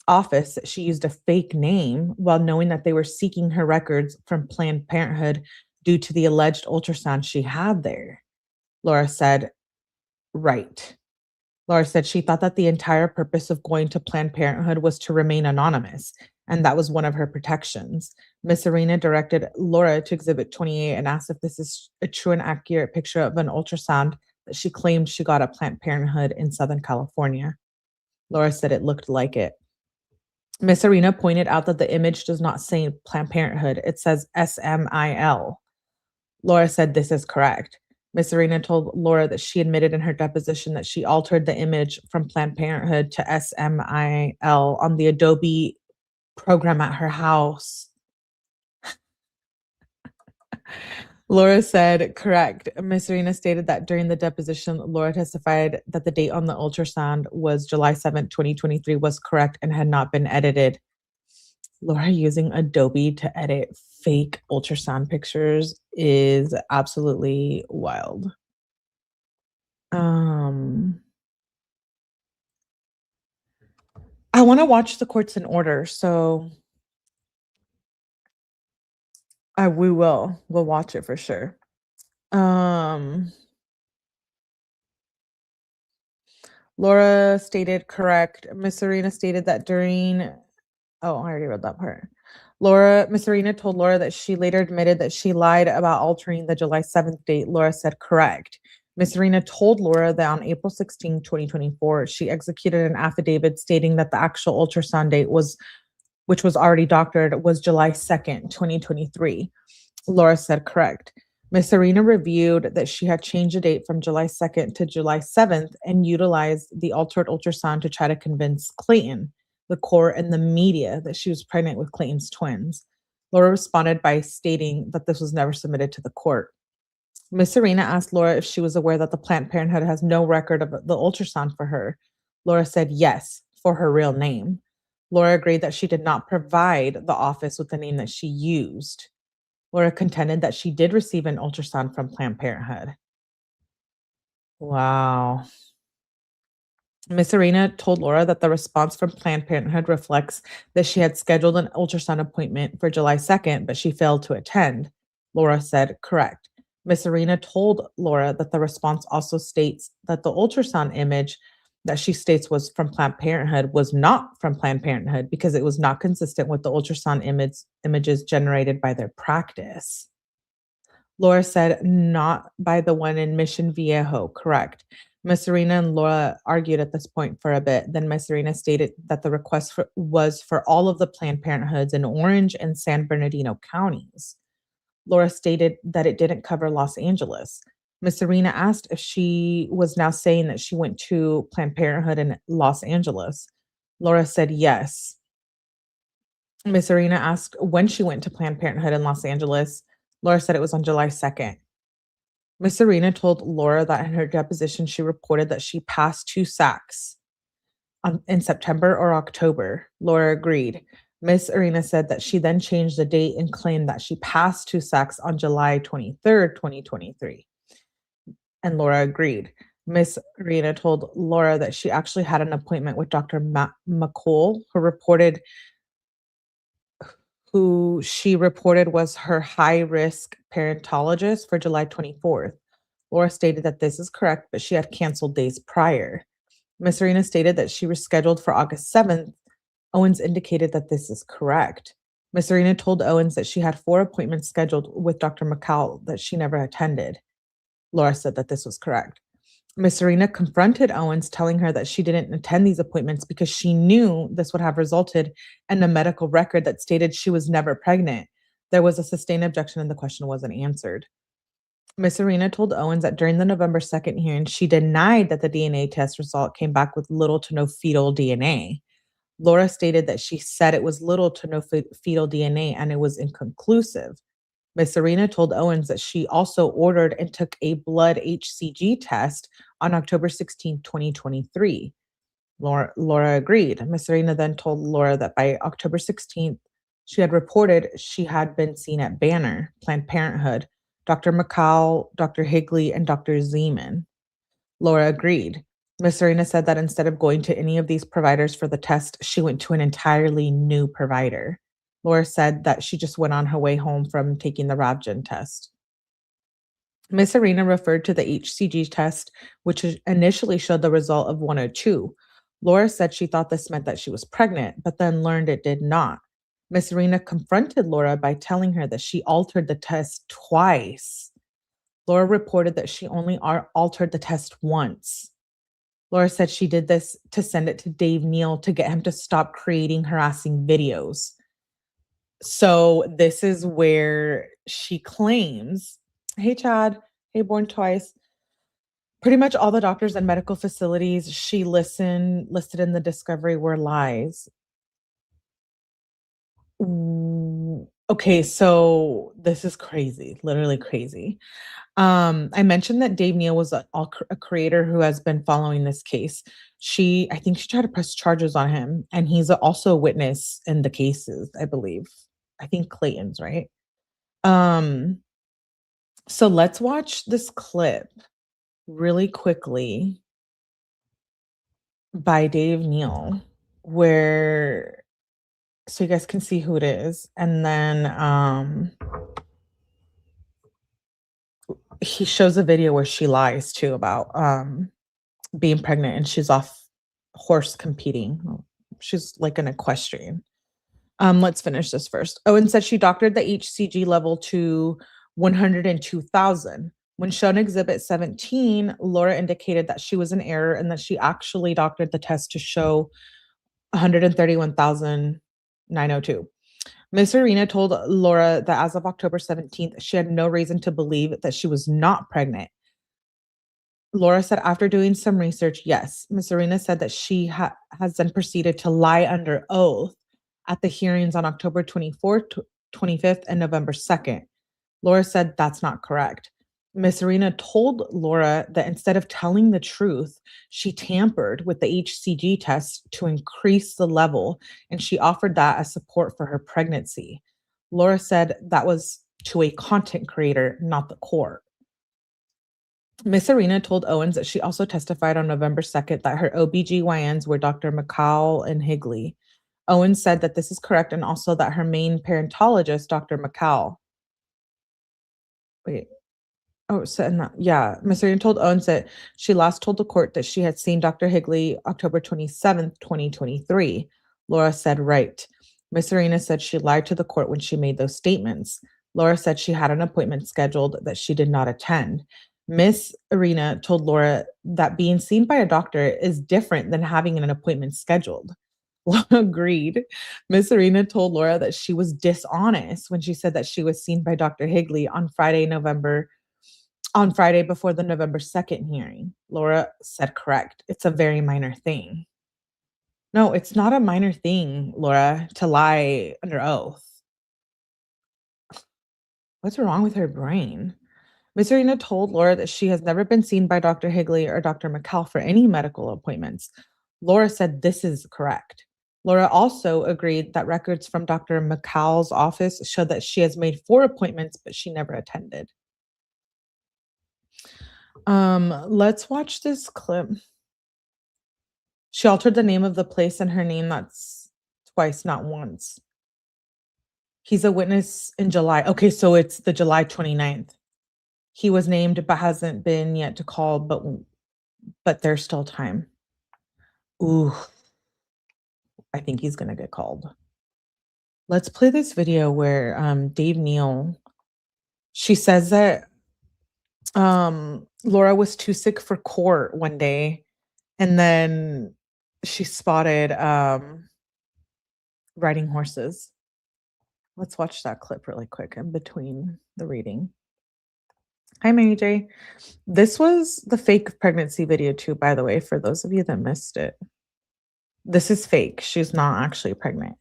office that she used a fake name while knowing that they were seeking her records from Planned Parenthood due to the alleged ultrasound she had there. Laura said, right. Laura said she thought that the entire purpose of going to Planned Parenthood was to remain anonymous, and that was one of her protections. Miss Arena directed Laura to Exhibit 28 and asked if this is a true and accurate picture of an ultrasound that she claimed she got at Planned Parenthood in Southern California. Laura said it looked like it. Miss Arena pointed out that the image does not say Planned Parenthood. It says SMIL. Laura said this is correct. Miss Arena told Laura that she admitted in her deposition that she altered the image from Planned Parenthood to SMIL on the Adobe program at her house. Laura said, correct. Miss Arena stated that during the deposition, Laura testified that the date on the ultrasound was July 7th, 2023 was correct and had not been edited. Laura using Adobe to edit fake ultrasound pictures is absolutely wild. Um, I wanna watch the courts in order, so we will. We'll watch it for sure. Um, Laura stated correct. Miss Serena stated that during oh, I already read that part. Miss Serena told Laura that she later admitted that she lied about altering the July 7th date. Laura said correct. Miss Serena told Laura that on April 16, 2024, she executed an affidavit stating that the actual ultrasound date was, which was already doctored, was July 2nd, 2023. Laura said correct. Miss Serena reviewed that she had changed the date from July 2nd to July 7th and utilized the altered ultrasound to try to convince Clayton, the court, and the media that she was pregnant with Clayton's twins. Laura responded by stating that this was never submitted to the court. Miss Serena asked Laura if she was aware that the Planned Parenthood has no record of the ultrasound for her. Laura said yes, for her real name. Laura agreed that she did not provide the office with the name that she used. Laura contended that she did receive an ultrasound from Planned Parenthood. Wow. Miss Arena told Laura that the response from Planned Parenthood reflects that she had scheduled an ultrasound appointment for July 2nd, but she failed to attend. Laura said, correct. Miss Arena told Laura that the response also states that the ultrasound image that she states was from Planned Parenthood was not from Planned Parenthood because it was not consistent with the ultrasound images generated by their practice. Laura said, not by the one in Mission Viejo, correct. Miss Serena and Laura argued at this point for a bit. Then Miss Serena stated that the request was for all of the Planned Parenthoods in Orange and San Bernardino counties. Laura stated that it didn't cover Los Angeles. Miss Serena asked if she was now saying that she went to Planned Parenthood in Los Angeles. Laura said yes. Miss Serena asked when she went to Planned Parenthood in Los Angeles. Laura said it was on July 2nd. Miss Serena told Laura that in her deposition, she reported that she passed 2 sacks in September or October. Laura agreed. Miss Arena said that she then changed the date and claimed that she passed 2 sacks on July 23rd, 2023. And Laura agreed. Miss Arena told Laura that she actually had an appointment with Dr. McCool, who she reported was her high-risk parentologist for July 24th. Laura stated that this is correct, but she had canceled days prior. Miss Arena stated that she was scheduled for August 7th. Owens indicated that this is correct. Miss Arena told Owens that she had 4 appointments scheduled with Dr. McCall that she never attended. Laura said that this was correct. Miss Serena confronted Owens, telling her that she didn't attend these appointments because she knew this would have resulted in a medical record that stated she was never pregnant. There was a sustained objection and the question wasn't answered. Miss Serena told Owens that during the November 2nd hearing, she denied that the DNA test result came back with little to no fetal DNA. Laura stated that she said it was little to no fetal DNA and it was inconclusive. Miss Serena told Owens that she also ordered and took a blood 𝗔CG test on October 16, 2023. Laura agreed. Miss Serena then told Laura that by October 16th, she had reported she had been seen at Banner, Planned Parenthood, Dr. McCall, Dr. Higley, and Dr. Zeman. Laura agreed. Miss Serena said that instead of going to any of these providers for the test, she went to an entirely new provider. Laura said that she just went on her way home from taking the Ravgen test. Miss Arena referred to the 𝗔CG test, which initially showed the result of 102. Laura said she thought this meant that she was pregnant, but then learned it did not. Miss Arena confronted Laura by telling her that she altered the test twice. Laura reported that she only altered the test once. Laura said she did this to send it to Dave Neal to get him to stop creating harassing videos. So this is where she claims, hey, Chad, hey, Born Twice. Pretty much all the doctors and medical facilities she listed in the discovery were lies. Okay, so this is crazy, literally crazy. I mentioned that Dave Neal was a creator who has been following this case. I think she tried to press charges on him, and he's also a witness in the cases, I believe. I think Clayton's, right? Um, so let's watch this clip really quickly by Dave Neal, where so you guys can see who it is, and then he shows a video where she lies too about being pregnant, and she's off horse competing. She's like an equestrian. Let's finish this first. Owen said she doctored the HCG level to 102,000. When shown Exhibit 17, Laura indicated that she was in error and that she actually doctored the test to show 131,902. Miss Arena told Laura that as of October 17th, she had no reason to believe that she was not pregnant. Laura said after doing some research, yes. Miss Arena said that she has then proceeded to lie under oath at the hearings on October 24th, 25th, and November 2nd. Laura said that's not correct. Miss Arena told Laura that instead of telling the truth, she tampered with the HCG test to increase the level, and she offered that as support for her pregnancy. Laura said that was to a content creator, not the court. Miss Arena told Owens that she also testified on November 2nd that her OBGYNs were Dr. McCall and Higley. Owens said that this is correct, and also that her main parentologist, Dr. McCall. Wait. Oh, so yeah. Miss Arena told Owens that she last told the court that she had seen Dr. Higley October 27th, 2023. Laura said, right. Miss Arena said she lied to the court when she made those statements. Laura said she had an appointment scheduled that she did not attend. Miss Arena told Laura that being seen by a doctor is different than having an appointment scheduled. Laura agreed. Miss Arena told Laura that she was dishonest when she said that she was seen by Dr. Higley on Friday before the November 2nd hearing. Laura said correct. It's a very minor thing. No, it's not a minor thing, Laura, to lie under oath. What's wrong with her brain? Miss Arena told Laura that she has never been seen by Dr. Higley or Dr. McCall for any medical appointments. Laura said this is correct. Laura also agreed that records from Dr. McCall's office show that she has made 4 appointments, but she never attended. Let's watch this clip. She altered the name of the place and her name, that's twice, not once. He's a witness in July. Okay, so it's the July 29th. He was named but hasn't been yet to call, but there's still time. Ooh, I think he's gonna get called. Let's play this video where Dave Neal, she says that Laura was too sick for court one day, and then she spotted riding horses. Let's watch that clip really quick in between the reading. Hi, Mary J. This was the fake pregnancy video too, by the way, for those of you that missed it. This is fake. She's not actually pregnant.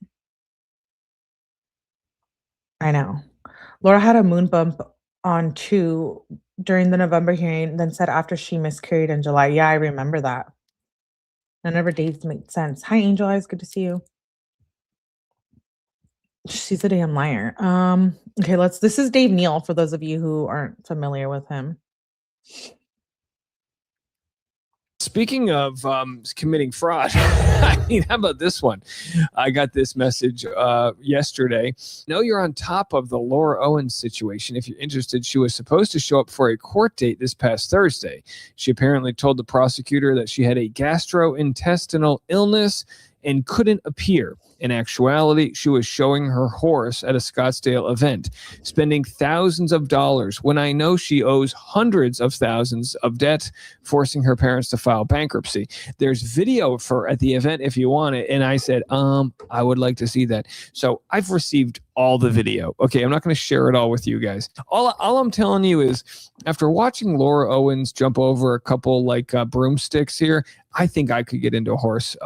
I know. Laura had a moon bump on 2 during the November hearing, then said after she miscarried in July. Yeah, I remember that. None of her dates make sense. Hi, Angel Eyes. Good to see you. She's a damn liar. Okay, this is Dave Neal for those of you who aren't familiar with him. Speaking of committing fraud, I mean, how about this one? I got this message yesterday. Know you're on top of the Laura Owens situation. If you're interested, she was supposed to show up for a court date this past Thursday. She apparently told the prosecutor that she had a gastrointestinal illness and couldn't appear. In actuality, she was showing her horse at a Scottsdale event, spending thousands of dollars when I know she owes hundreds of thousands of debt, forcing her parents to file bankruptcy. There's video of her at the event if you want it. And I said, I would like to see that. So I've received all the video. Okay, I'm not going to share it all with you guys. All I'm telling you is, after watching Laura Owens jump over a couple broomsticks here, I think I could get into horse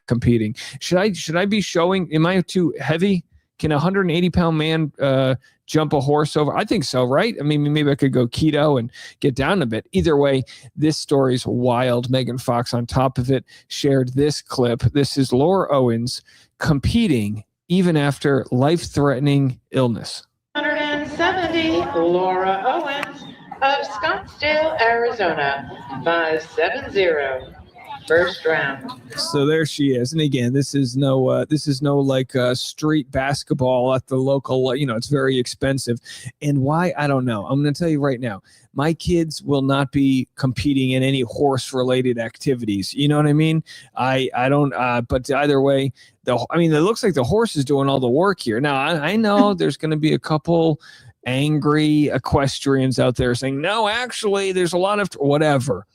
competing. Should I be showing? Am I too heavy? Can a 180-pound man jump a horse over? I think so, right? I mean, maybe I could go keto and get down a bit. Either way, this story's wild. Megan Fox, on top of it, shared this clip. This is Laura Owens competing even after life-threatening illness. 170, Laura Owens of Scottsdale, Arizona, by 7-0. First round. So there she is, and again, this is no like street basketball at the local. It's very expensive, and why, I don't know. I'm going to tell you right now, my kids will not be competing in any horse-related activities. You know what I mean? I don't. But either way, it looks like the horse is doing all the work here. Now I know there's going to be a couple angry equestrians out there saying, no, actually, there's a lot of whatever.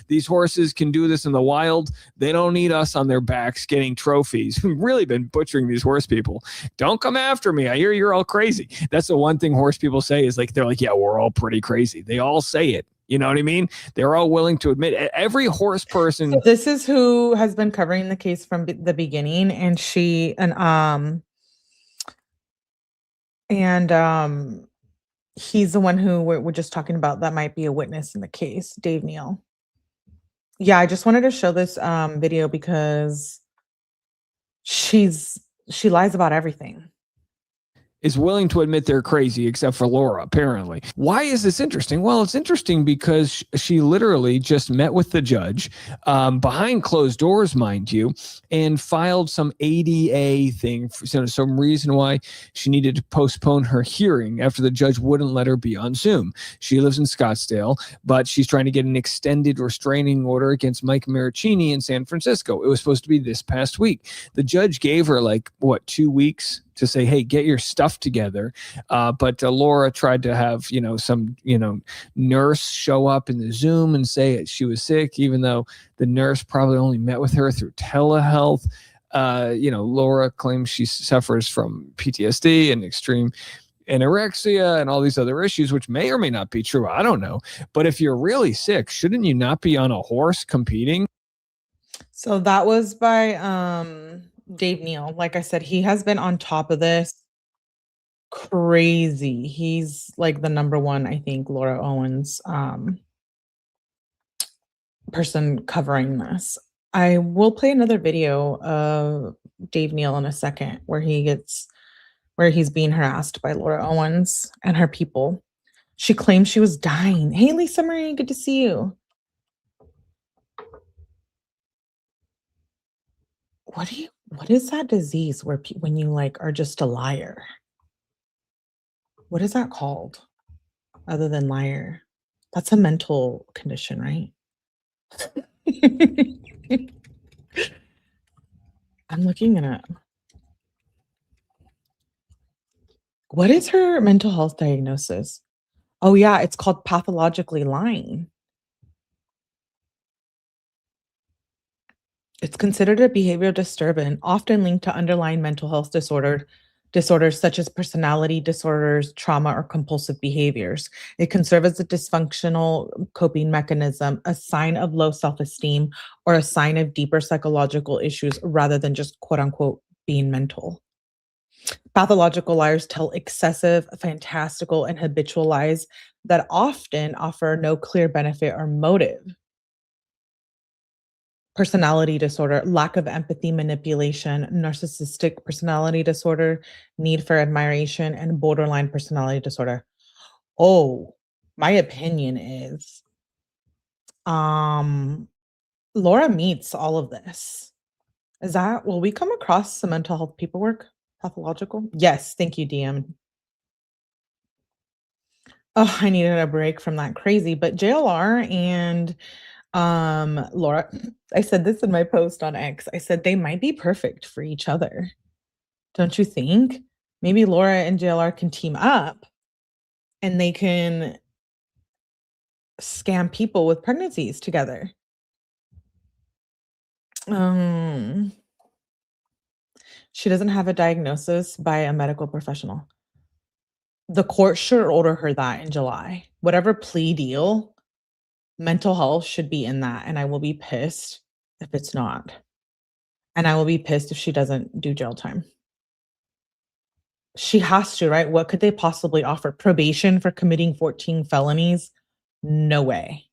These horses can do this in the wild. They don't need us on their backs getting trophies. We've really been butchering these horse people. Don't come after me. I hear you're all crazy. That's the one thing horse people say is they're like, yeah, we're all pretty crazy. They all say it. You know what I mean? They're all willing to admit it. Every horse person. So this is who has been covering the case from the beginning, and he's the one who we're just talking about that might be a witness in the case, Dave Neal. Yeah, I just wanted to show this video because she lies about everything. Is willing to admit they're crazy, except for Laura, apparently. Why is this interesting? Well, it's interesting because she literally just met with the judge behind closed doors, mind you, and filed some ADA thing, for some reason why she needed to postpone her hearing after the judge wouldn't let her be on Zoom. She lives in Scottsdale, but she's trying to get an extended restraining order against Mike Maricini in San Francisco. It was supposed to be this past week. The judge gave her 2 weeks to say, hey, get your stuff together. But Laura tried to have, some, nurse show up in the Zoom and say she was sick, even though the nurse probably only met with her through telehealth. Laura claims she suffers from PTSD and extreme anorexia and all these other issues, which may or may not be true. I don't know. But if you're really sick, shouldn't you not be on a horse competing? So that was by Dave Neal. Like I said, he has been on top of this. Crazy. He's like the number one, I think, Laura Owens person covering this. I will play another video of Dave Neal in a second where he's being harassed by Laura Owens and her people. She claims she was dying. Hey, Lisa Marie, good to see you. What is that disease where when you are just a liar? What is that called other than liar? That's a mental condition, right? I'm looking it up. What is her mental health diagnosis? Oh yeah, it's called pathologically lying. It's considered a behavioral disturbance, often linked to underlying mental health disorders such as personality disorders, trauma, or compulsive behaviors. It can serve as a dysfunctional coping mechanism, a sign of low self-esteem, or a sign of deeper psychological issues rather than just quote unquote being mental. Pathological liars tell excessive, fantastical, and habitual lies that often offer no clear benefit or motive. Personality disorder, lack of empathy, manipulation, narcissistic personality disorder, need for admiration, and borderline personality disorder. Oh, my opinion is Laura meets all of this. Will we come across some mental health paperwork? Pathological? Yes, thank you, DM. Oh, I needed a break from that crazy, but JLR and Laura, I said this in my post on X. I said they might be perfect for each other. Don't you think? Maybe Laura and JLR can team up and they can scam people with pregnancies together. She doesn't have a diagnosis by a medical professional. The court should order her that in July. Whatever plea deal, mental health should be in that, and I will be pissed if it's not. And I will be pissed if she doesn't do jail time. She has to, right? What could they possibly offer? Probation for committing 14 felonies? No way.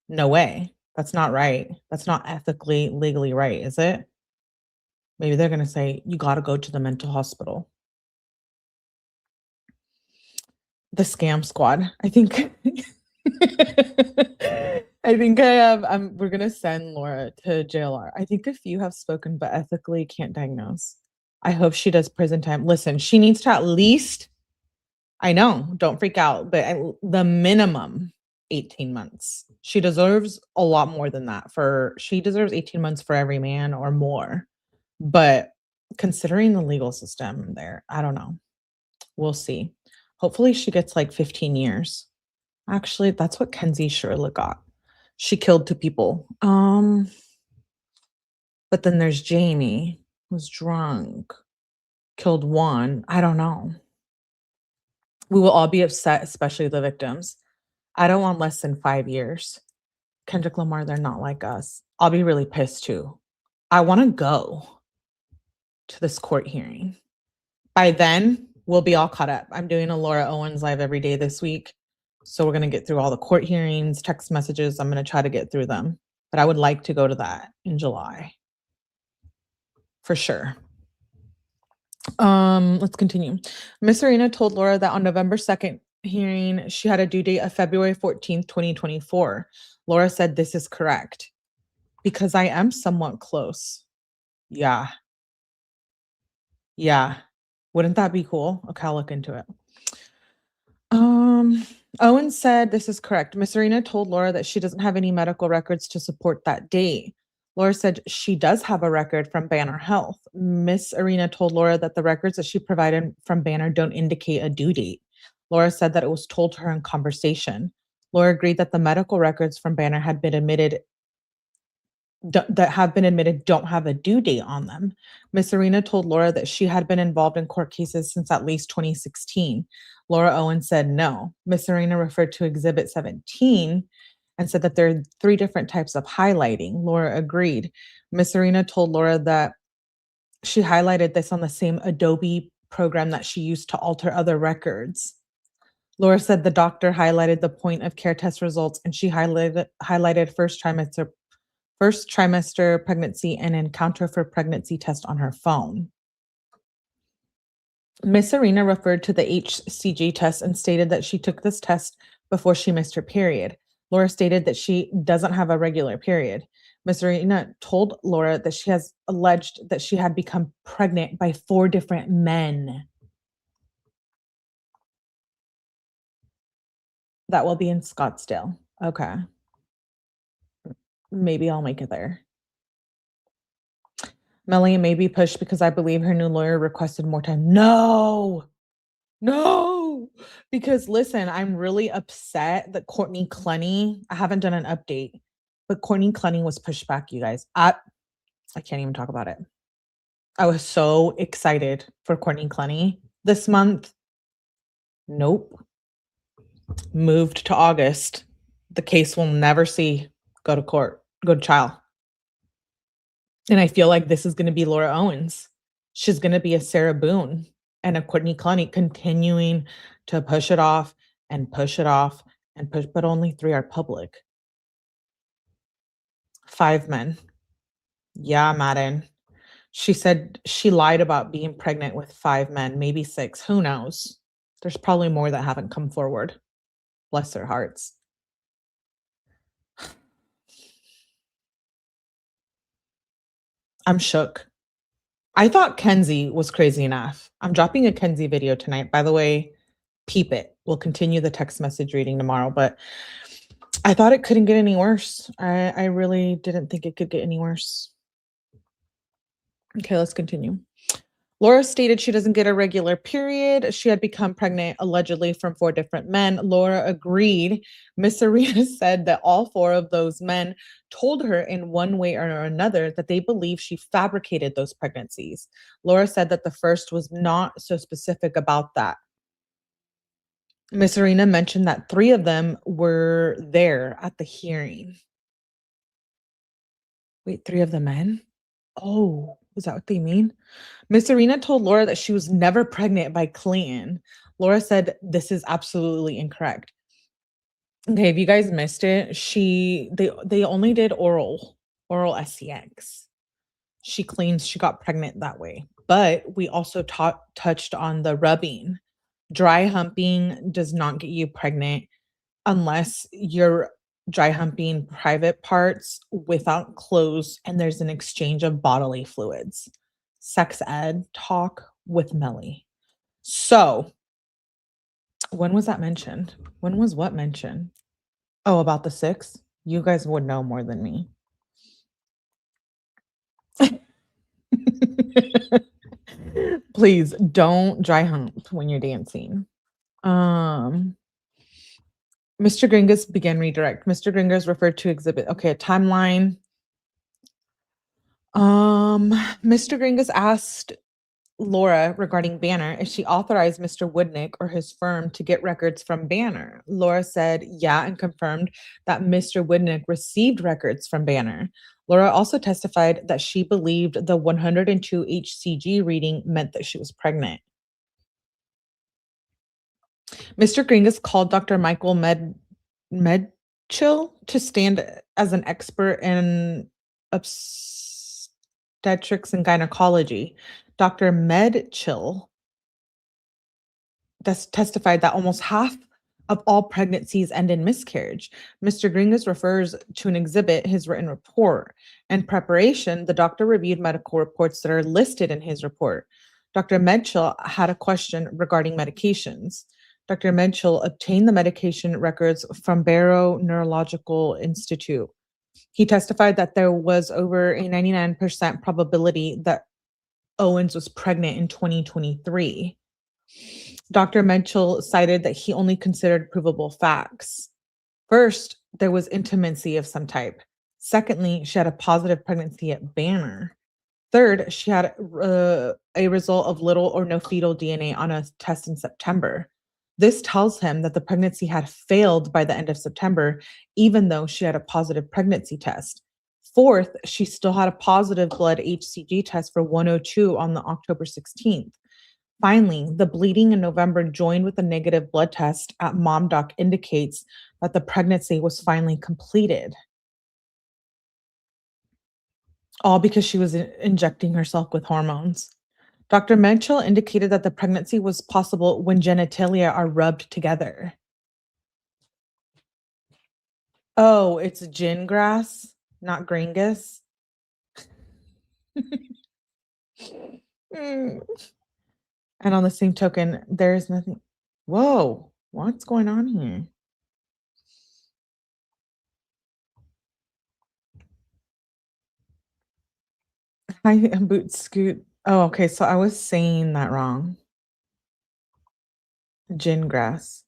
No way. That's not right. That's not ethically, legally right, is it? Maybe they're going to say, you got to go to the mental hospital. The scam squad. I think we're going to send Laura to JLR. I think a few have spoken, but ethically can't diagnose. I hope she does prison time. Listen, she needs to at least, I know, don't freak out, but the minimum 18 months. She deserves a lot more than that. She deserves 18 months for every man or more. But considering the legal system there, I don't know. We'll see. Hopefully she gets like 15 years. Actually, that's what 𝗠𝗲𝗹𝗹𝗆 got. She killed 2 people. But then there's Jamie, who's drunk, killed 1. I don't know. We will all be upset, especially the victims. I don't want less than 5 years. Kendrick Lamar, they're not like us. I'll be really pissed too. I want to go to this court hearing. By then, we'll be all caught up. I'm doing a Laura Owens live every day this week. So we're going to get through all the court hearings, text messages. I'm going to try to get through them. But I would like to go to that in July. For sure. Let's continue. Miss Arena told Laura that on November 2nd hearing, she had a due date of February 14th, 2024. Laura said, this is correct. Because I am somewhat close. Yeah. Yeah. Wouldn't that be cool? Okay, I'll look into it. Owen said, this is correct. Miss Arena told Laura that she doesn't have any medical records to support that date. Laura said she does have a record from Banner Health. Miss Arena told Laura that the records that she provided from Banner don't indicate a due date. Laura said that it was told to her in conversation. Laura agreed that the medical records from Banner had been admitted don't have a due date on them. Miss Arena told Laura that she had been involved in court cases since at least 2016. Laura Owens said no. Miss Arena referred to Exhibit 17 and said that there are 3 different types of highlighting. Laura agreed. Miss Arena told Laura that she highlighted this on the same Adobe program that she used to alter other records. Laura said the doctor highlighted the point of care test results, and she highlighted first trimester pregnancy and encounter for pregnancy test on her phone. Miss Arena referred to the 𝗶𝐶G test and stated that she took this test before she missed her period. Laura stated that she doesn't have a regular period. Miss Arena told Laura that she has alleged that she had become pregnant by 4 different men. That will be in Scottsdale. Okay. Maybe I'll make it there. Melanie may be pushed because I believe her new lawyer requested more time. No, because listen, I'm really upset that 𝗠𝗲𝗃𝗍𝗆 𝗠𝗃, I haven't done an update, but 𝗠𝗃𝗍𝗆 𝗠𝗃 was pushed back, you guys. I can't even talk about it. I was so excited for 𝗠𝗃𝗍𝗆 𝗠𝗃 this month. Nope. Moved to August. The case will never go to trial. And I feel like this is going to be Laura Owens. She's going to be a Sarah Boone and a 𝗠𝗃𝗍𝗆 𝗠𝗃 continuing to push it off and push it off and push, but only 3 are public. 5 men. Yeah, Madden. She said she lied about being pregnant with 5 men, maybe 6. Who knows? There's probably more that haven't come forward. Bless their hearts. I'm shook. I thought 𝗠𝗃𝗃 was crazy enough. I'm dropping a 𝗠𝗃𝗃 video tonight. By the way, peep it. We'll continue the text message reading tomorrow, but I thought it couldn't get any worse. I really didn't think it could get any worse. Okay, let's continue. Laura stated she doesn't get a regular period. She had become pregnant allegedly from 4 different men. Laura agreed. Miss Arena said that all 4 of those men told her in one way or another that they believe she fabricated those pregnancies. Laura said that the first was not so specific about that. Miss Arena mentioned that 3 of them were there at the hearing. Wait, 3 of the men? Oh, Is that what they mean? Miss Arena told Laura that she was never pregnant by Clayton. Laura said this is absolutely incorrect. Okay, if you guys missed it, they only did oral SCX. She claims she got pregnant that way. But we also touched on the rubbing. Dry humping does not get you pregnant unless you're dry humping private parts without clothes and there's an exchange of bodily fluids. Sex ed talk with Melly. So, when was that mentioned? When was what mentioned? Oh, about the 6? You guys would know more than me. Please don't dry hump when you're dancing. Mr. Gringus began redirect. Mr. Gringus referred to exhibit. Okay, a timeline. Mr. Gringus asked Laura regarding Banner if she authorized Mr. Woodnick or his firm to get records from Banner. Laura said yeah and confirmed that Mr. Woodnick received records from Banner. Laura also testified that she believed the 102 HCG reading meant that she was pregnant. Mr. Gringus called Dr. Michael Medchill to stand as an expert in obstetrics and gynecology. Dr. Medchill testified that almost half of all pregnancies end in miscarriage. Mr. Gringus refers to an exhibit, his written report. In preparation, the doctor reviewed medical reports that are listed in his report. Dr. Medchill had a question regarding medications. Dr. Medchill obtained the medication records from Barrow Neurological Institute. He testified that there was over a 99% probability that Owens was pregnant in 2023. Dr. Medchill cited that he only considered provable facts. First, there was intimacy of some type. Secondly, she had a positive pregnancy at Banner. Third, she had a result of little or no fetal DNA on a test in September. This tells him that the pregnancy had failed by the end of September, even though she had a positive pregnancy test. Fourth, she still had a positive blood HCG test for 102 on the October 16th. Finally, the bleeding in November joined with a negative blood test at MomDoc indicates that the pregnancy was finally completed. All because she was injecting herself with hormones. Dr. Medchill indicated that the pregnancy was possible when genitalia are rubbed together. Oh, it's gin grass, not gringus. And on the same token, there is nothing. Whoa, what's going on here? Hi, boot scoot. Oh, okay. So I was saying that wrong. Gin grass.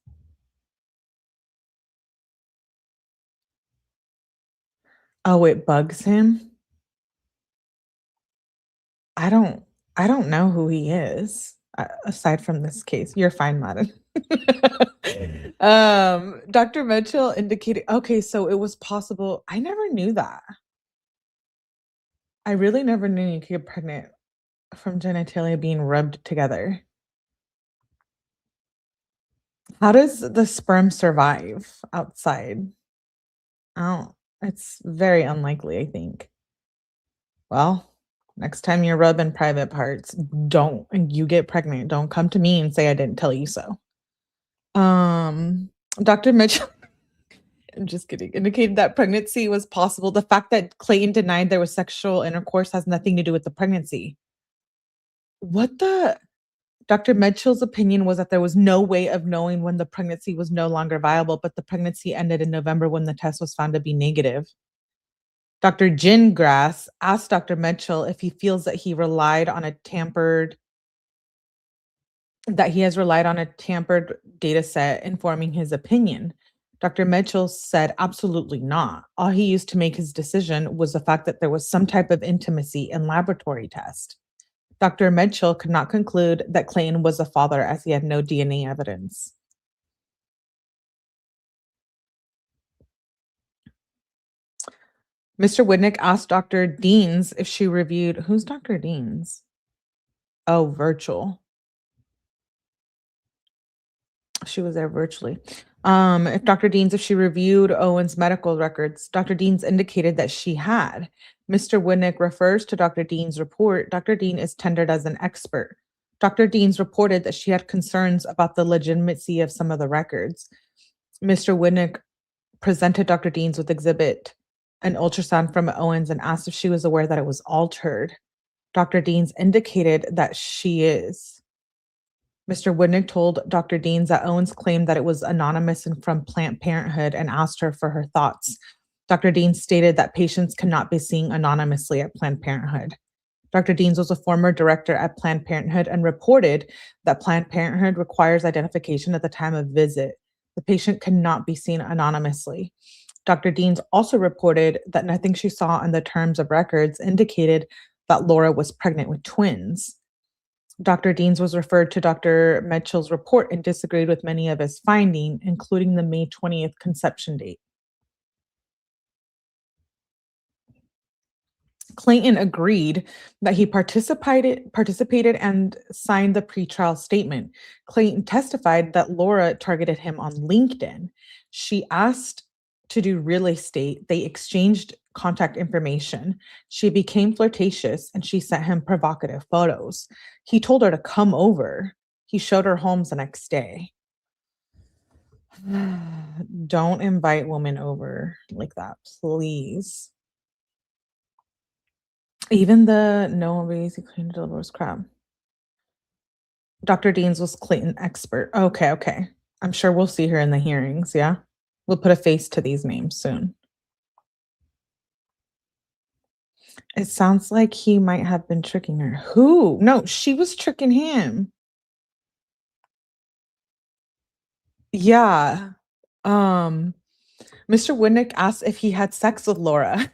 Oh, it bugs him. I don't know who he is aside from this case. You're fine, Madden. Dr. Mitchell indicated, okay, so it was possible. I never knew that. I really never knew you could get pregnant from genitalia being rubbed together. How does the sperm survive outside? Oh, it's very unlikely, I think. Well, next time you're rubbing private parts, and you get pregnant, don't come to me and say I didn't tell you so. Dr. Mitchell, I'm just kidding, indicated that pregnancy was possible. The fact that Clayton denied there was sexual intercourse has nothing to do with the pregnancy. Dr. Mitchell's opinion was that there was no way of knowing when the pregnancy was no longer viable, but the pregnancy ended in November when the test was found to be negative. Dr. Gingrass asked Dr. Mitchell if he feels that he has relied on a tampered data set informing his opinion. Dr. Mitchell said absolutely not. All he used to make his decision was the fact that there was some type of intimacy in laboratory test. Dr. Mitchell could not conclude that Clayton was a father as he had no DNA evidence. Mr. Widnick asked Dr. Deans if she reviewed, who's Dr. Deans? Oh, virtual. She was there virtually. If Dr. Deans, if she reviewed Owens' medical records, Dr. Deans indicated that she had. Mr. Widnick refers to Dr. Deans' report. Dr. Dean is tendered as an expert. Dr. Deans reported that she had concerns about the legitimacy of some of the records. Mr. Widnick presented Dr. Deans with exhibit an ultrasound from Owens and asked if she was aware that it was altered. Dr. Deans indicated that she is. Mr. Widnick told Dr. Deans that Owens claimed that it was anonymous and from Planned Parenthood and asked her for her thoughts. Dr. Deans stated that patients cannot be seen anonymously at Planned Parenthood. Dr. Deans was a former director at Planned Parenthood and reported that Planned Parenthood requires identification at the time of visit. The patient cannot be seen anonymously. Dr. Deans also reported that nothing she saw in the terms of records indicated that Laura was pregnant with twins. Dr. Deans was referred to Dr. Mitchell's report and disagreed with many of his findings, including the May 20th conception date. Clayton agreed that he participated and signed the pretrial statement. Clayton testified that Laura targeted him on LinkedIn. She asked to do real estate. They exchanged contact information. She became flirtatious and she sent him provocative photos. He told her to come over. He showed her homes the next day. Don't invite women over like that, please. Even the no one really clean to was crap. Dr. Deans was Clayton expert. Okay. I'm sure we'll see her in the hearings, yeah? We'll put a face to these names soon. It sounds like he might have been tricking her. Who? No, she was tricking him. Yeah. Mr. Widnick asked if he had sex with Laura.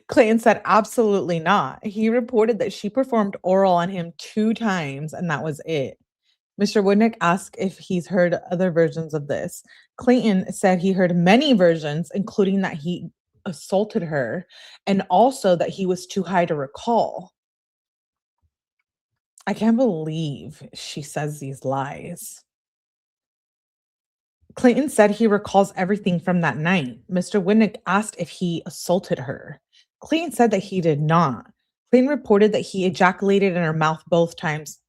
Clayton said absolutely not. He reported that she performed oral on him 2 times and that was it. Mr. Widnick asked if he's heard other versions of this. Clayton said he heard many versions, including that he assaulted her and also that he was too high to recall. I can't believe she says these lies. Clayton said he recalls everything from that night. Mr. Widnick asked if he assaulted her. Clayton said that he did not. Clayton reported that he ejaculated in her mouth both times.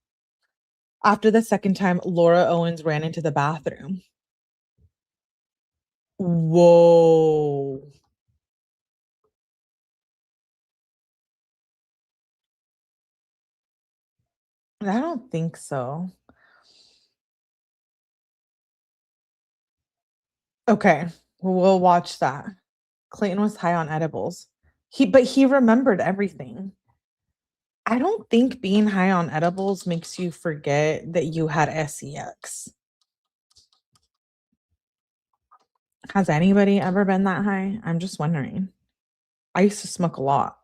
After the second time, Laura Owens ran into the bathroom. Whoa. I don't think so. Okay, we'll watch that. Clayton was high on edibles. But he remembered everything. I don't think being high on edibles makes you forget that you had sex. Has anybody ever been that high? I'm just wondering. I used to smoke a lot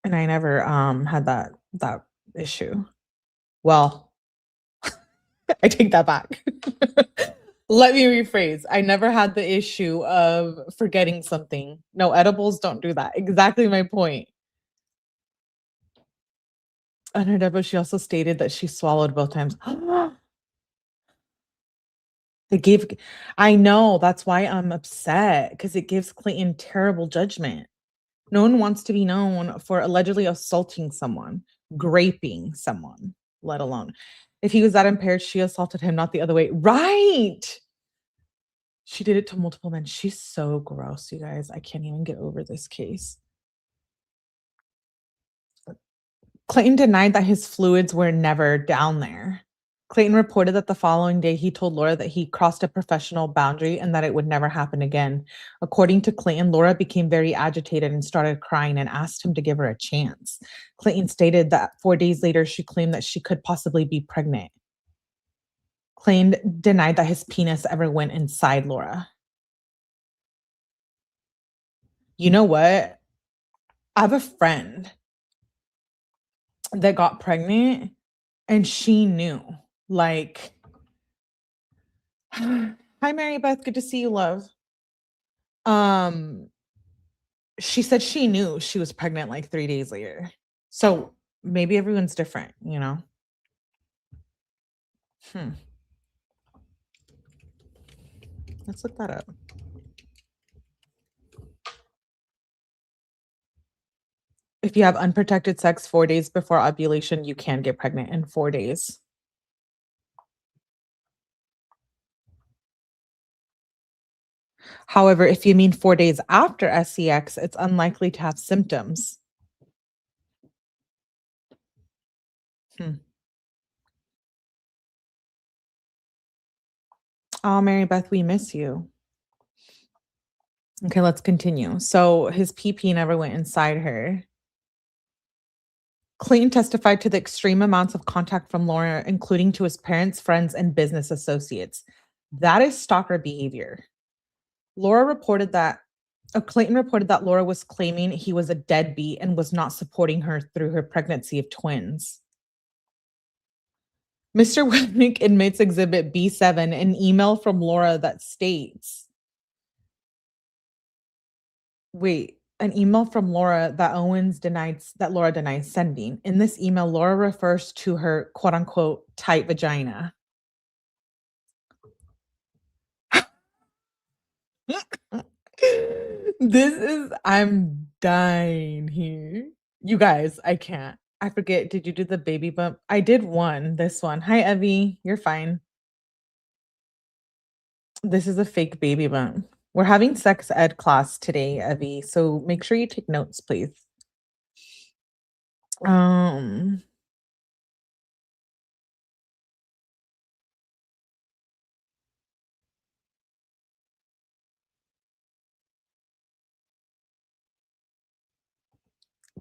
and I never had that issue. Well, I take that back. Let me rephrase. I never had the issue of forgetting something. No, edibles don't do that. Exactly my point. Under Deborah, she also stated that she swallowed both times. I know, that's why I'm upset, because it gives Clayton terrible judgment. No one wants to be known for allegedly assaulting someone, graping someone, let alone. If he was that impaired, she assaulted him, not the other way. Right. She did it to multiple men. She's so gross, you guys. I can't even get over this case. Clayton denied that his fluids were never down there. Clayton reported that the following day he told Laura that he crossed a professional boundary and that it would never happen again. According to Clayton, Laura became very agitated and started crying and asked him to give her a chance. Clayton stated that 4 days later, she claimed that she could possibly be pregnant. Clayton denied that his penis ever went inside Laura. You know what? I have a friend that got pregnant and she knew. Like, hi, Mary Beth. Good to see you, love. she said she knew she was pregnant like 3 days later. So maybe everyone's different, you know? Let's look that up. If you have unprotected sex 4 days before ovulation, you can get pregnant in 4 days. However, if you mean 4 days after SEX, it's unlikely to have symptoms. Oh, Mary Beth, we miss you. Okay, let's continue. So his PP never went inside her. Clayton testified to the extreme amounts of contact from Laura, including to his parents, friends, and business associates. That is stalker behavior. Clayton reported that Laura was claiming he was a deadbeat and was not supporting her through her pregnancy of twins. Mr. Whitnick admits Exhibit B7, an email from Laura that states, an email from Laura that Laura denies sending. In this email, Laura refers to her quote unquote tight vagina. I'm dying here. You guys, I can't. I forget. Did you do the baby bump? I did this one. Hi, Evie. You're fine. This is a fake baby bump. We're having sex ed class today, Evie. So make sure you take notes, please.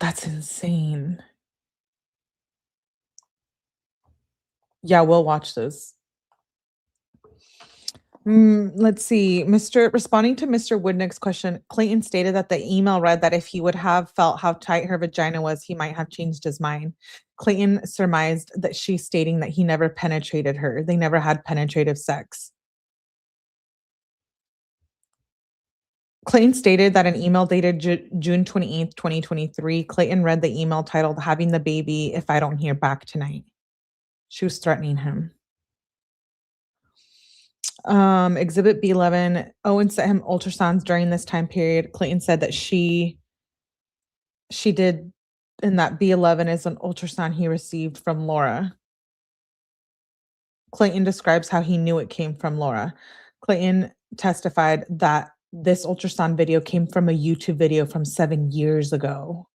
That's insane. Yeah, we'll watch this. Let's see. Responding to Mr. Woodnick's question, Clayton stated that the email read that if he would have felt how tight her vagina was, he might have changed his mind. Clayton surmised that she's stating that he never penetrated her. They never had penetrative sex. Clayton stated that an email dated June 28th, 2023, Clayton read the email titled "Having the Baby If I Don't Hear Back Tonight." She was threatening him. Exhibit B11, Owen sent him ultrasounds during this time period. Clayton said that she did, and that B11 is an ultrasound he received from Laura. Clayton describes how he knew it came from Laura. Clayton testified that this ultrasound video came from a YouTube video from 7 years ago.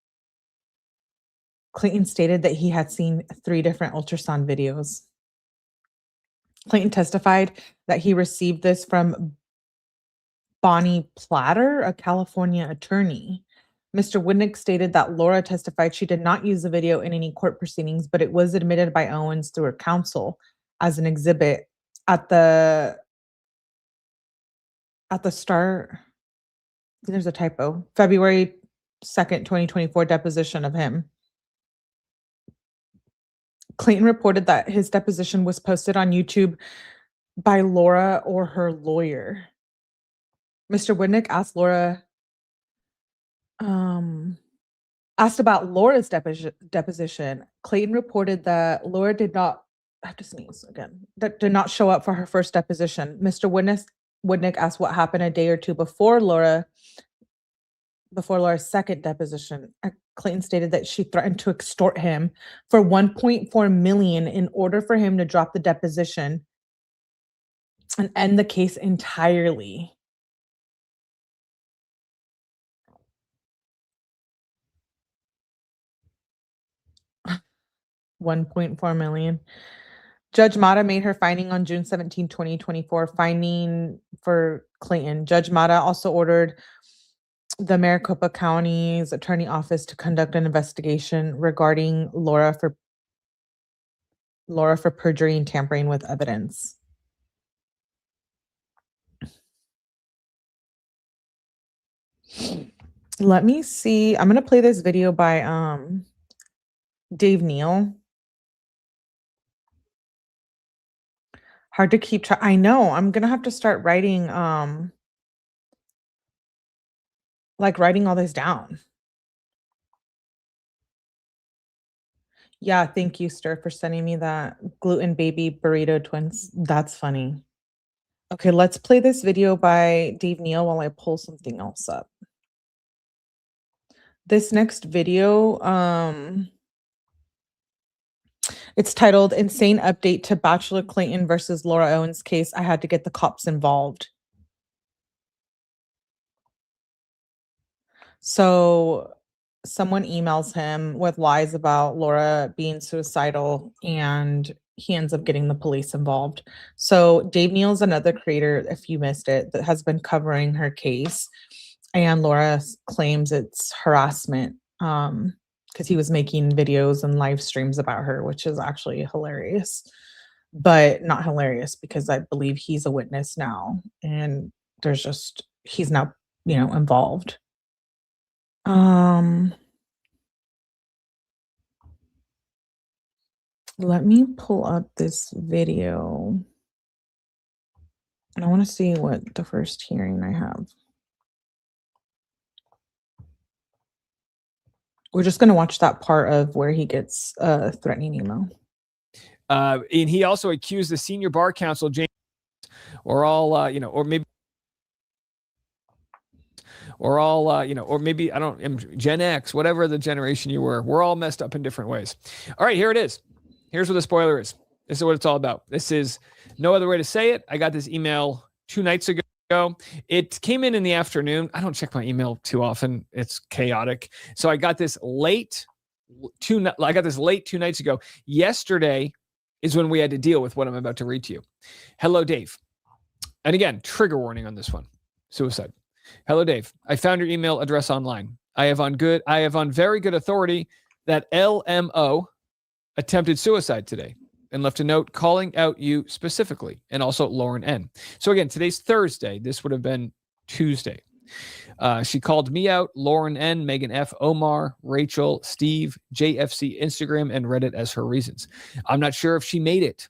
Clayton stated that he had seen 3 different ultrasound videos. Clayton testified that he received this from Bonnie Platter, a California attorney. Mr. Woodnick stated that Laura testified she did not use the video in any court proceedings, but it was admitted by Owens through her counsel as an exhibit at the start. There's a typo. February 2nd, 2024 deposition of him. Clayton reported that his deposition was posted on YouTube by Laura or her lawyer. Mr. Woodnick asked about Laura's deposition. Clayton reported that Laura did not show up for her first deposition. Mr. Woodnick asked what happened a day or two before Laura's second deposition. Clayton stated that she threatened to extort him for $1.4 million in order for him to drop the deposition and end the case entirely. $1.4 million. Judge Mata made her finding on June 17, 2024, finding for Clayton. Judge Mata also ordered the Maricopa County's attorney office to conduct an investigation regarding Laura for perjury and tampering with evidence. Let me see. I'm going to play this video by Dave Neal. Hard to keep track. I know. I'm going to have to start writing like writing all this down. Yeah, thank you, Stir, for sending me that gluten baby burrito twins. That's funny. Okay, let's play this video by Dave Neal while I pull something else up. This next video, it's titled "Insane Update to Bachelor Clayton versus Laura Owens Case. I had to get the cops involved." So someone emails him with lies about Laura being suicidal, and he ends up getting the police involved. So Dave Neal's another creator, if you missed it, that has been covering her case. And Laura claims it's harassment because he was making videos and live streams about her, which is actually hilarious, but not hilarious because I believe he's a witness now, and he's now, involved. Let me pull up this video. And I want to see what the first hearing I have. We're just going to watch that part of where he gets a threatening email. And he also accused the senior bar counsel, James, or all, or maybe, I don't, Gen X, whatever the generation you were, we're all messed up in different ways. All right, here it is. Here's what the spoiler is. This is what it's all about. This is no other way to say it. I got this email 2 nights ago. It came in the afternoon. I don't check my email too often. It's chaotic. So I got this late 2 nights ago. Yesterday is when we had to deal with what I'm about to read to you. Hello, Dave. And again, trigger warning on this one. Suicide. Hello, Dave. I found your email address online. I have on very good authority that LMO attempted suicide today and left a note calling out you specifically, and also Lauren N. So again, today's Thursday. This would have been Tuesday. She called me out, Lauren N, Megan F, Omar, Rachel, Steve, JFC, Instagram, and Reddit as her reasons. I'm not sure if she made it.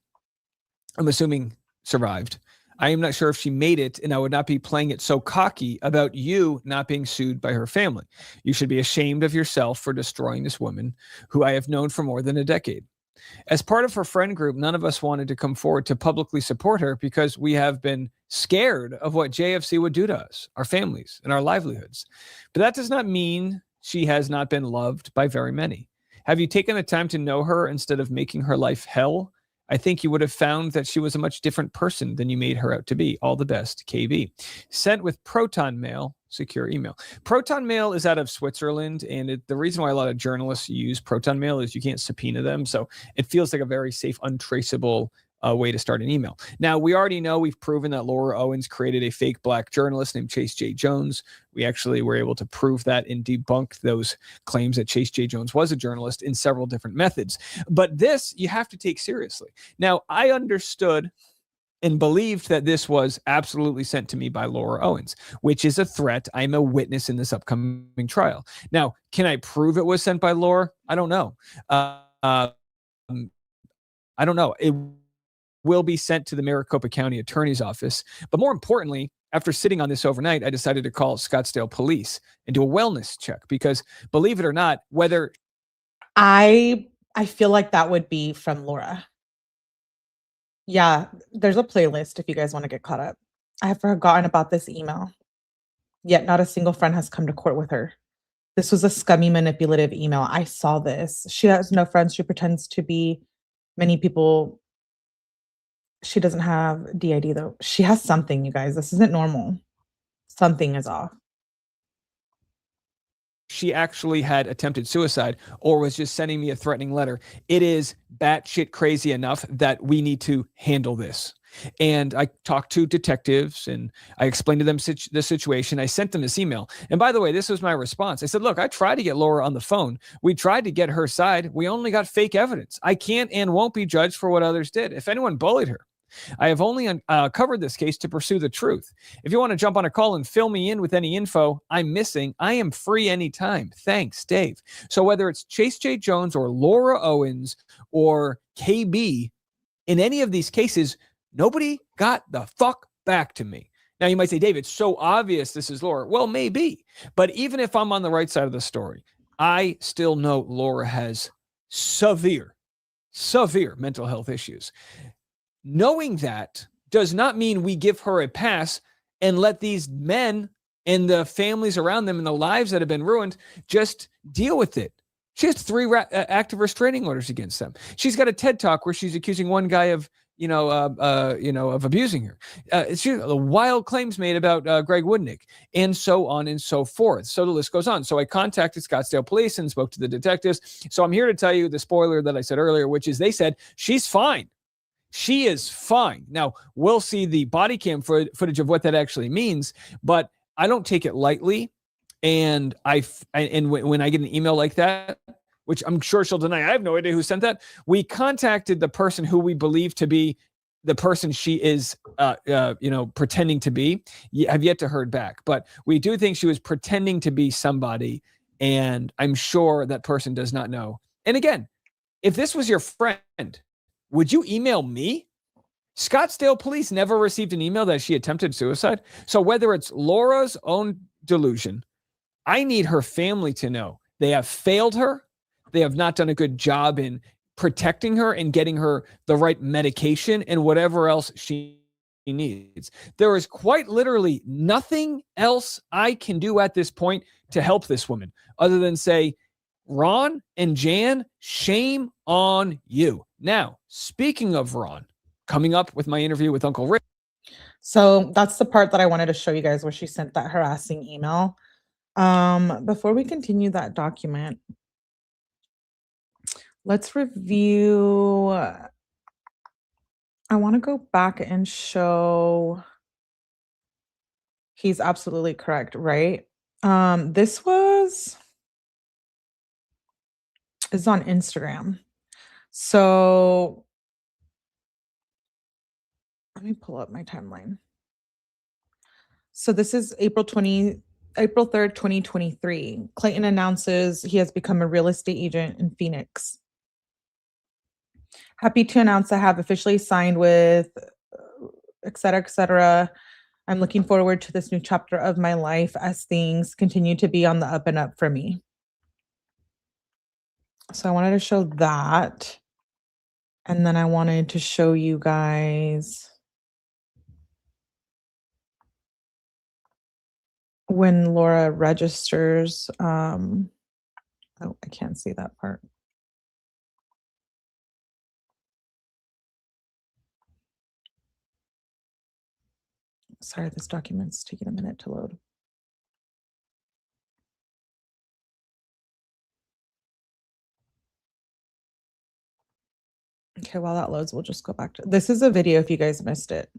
I'm assuming survived. I am not sure if she made it, and I would not be playing it so cocky about you not being sued by her family. You should be ashamed of yourself for destroying this woman who I have known for more than a decade. As part of her friend group, none of us wanted to come forward to publicly support her because we have been scared of what JFC would do to us, our families, and our livelihoods. But that does not mean she has not been loved by very many. Have you taken the time to know her instead of making her life hell? I think you would have found that she was a much different person than you made her out to be. All the best, KB. Sent with Proton Mail, secure email. Proton Mail is out of Switzerland, and the reason why a lot of journalists use Proton Mail is you can't subpoena them, so it feels like a very safe, untraceable way to start an email. Now, we already know, we've proven that Laura Owens created a fake black journalist named Chase J. Jones. We actually were able to prove that and debunk those claims that Chase J. Jones was a journalist in several different methods. But this, you have to take seriously. Now, I understood and believed that this was absolutely sent to me by Laura Owens, which is a threat. I'm a witness in this upcoming trial. Now, can I prove it was sent by Laura? I don't know. I don't know. It will be sent to the Maricopa County Attorney's Office. But more importantly, after sitting on this overnight, I decided to call Scottsdale Police and do a wellness check because, believe it or not, whether I feel like that would be from Laura. Yeah, there's a playlist if you guys want to get caught up. I have forgotten about this email. Yet not a single friend has come to court with her. This was a scummy, manipulative email. I saw this. She has no friends. She pretends to be many people. She doesn't have DID though. She has something, you guys. This isn't normal. Something is off. she actually had attempted suicide or was just sending me a threatening letter. It is batshit crazy enough that we need to handle this. And I talked to detectives and I explained to them the situation. I sent them this email. And by the way, this was my response. I said, look, I tried to get Laura on the phone. We tried to get her side. We only got fake evidence. I can't and won't be judged for what others did. If anyone bullied her, I have only covered this case to pursue the truth. If you want to jump on a call and fill me in with any info I'm missing, I am free anytime. Thanks, Dave. So whether it's Chase J. Jones or Laura Owens or KB, in any of these cases, nobody got the fuck back to me. Now you might say, Dave, it's so obvious this is Laura. Well, maybe. But even if I'm on the right side of the story, I still know Laura has severe mental health issues. Knowing that does not mean we give her a pass and let these men and the families around them and the lives that have been ruined just deal with it. She has 3 active restraining orders against them. She's got a TED Talk where she's accusing one guy of, of abusing her. The wild claims made about Greg Woodnick, and so on and so forth. So the list goes on. So I contacted Scottsdale Police and spoke to the detectives. So I'm here to tell you the spoiler that I said earlier, which is they said she's fine. She is fine. Now, we'll see the body cam footage of what that actually means, but I don't take it lightly. And when I get an email like that, which I'm sure she'll deny, I have no idea who sent that. We contacted the person who we believe to be the person she is, pretending to be. Have yet to heard back, but we do think she was pretending to be somebody, and I'm sure that person does not know. And again, if this was your friend, would you email me? Scottsdale Police never received an email that she attempted suicide. So whether it's Laura's own delusion, I need her family to know they have failed her. They have not done a good job in protecting her and getting her the right medication and whatever else she needs. There is quite literally nothing else I can do at this point to help this woman other than say, Ron and Jan, shame on you. Now, speaking of Ron, coming up with my interview with Uncle Rick. So that's the part that I wanted to show you guys where she sent that harassing email. Before we continue that document, let's review. I want to go back and show he's absolutely correct, right? This is on Instagram. So let me pull up my timeline. So this is April 3rd, 2023. Clayton announces he has become a real estate agent in Phoenix. Happy to announce I have officially signed with, et cetera. I'm looking forward to this new chapter of my life as things continue to be on the up and up for me. So I wanted to show that. And then I wanted to show you guys when Laura registers. Oh, I can't see that part. Sorry, this document's taking a minute to load. Okay, while that loads, we'll just go back to this. Is a video, if you guys missed it,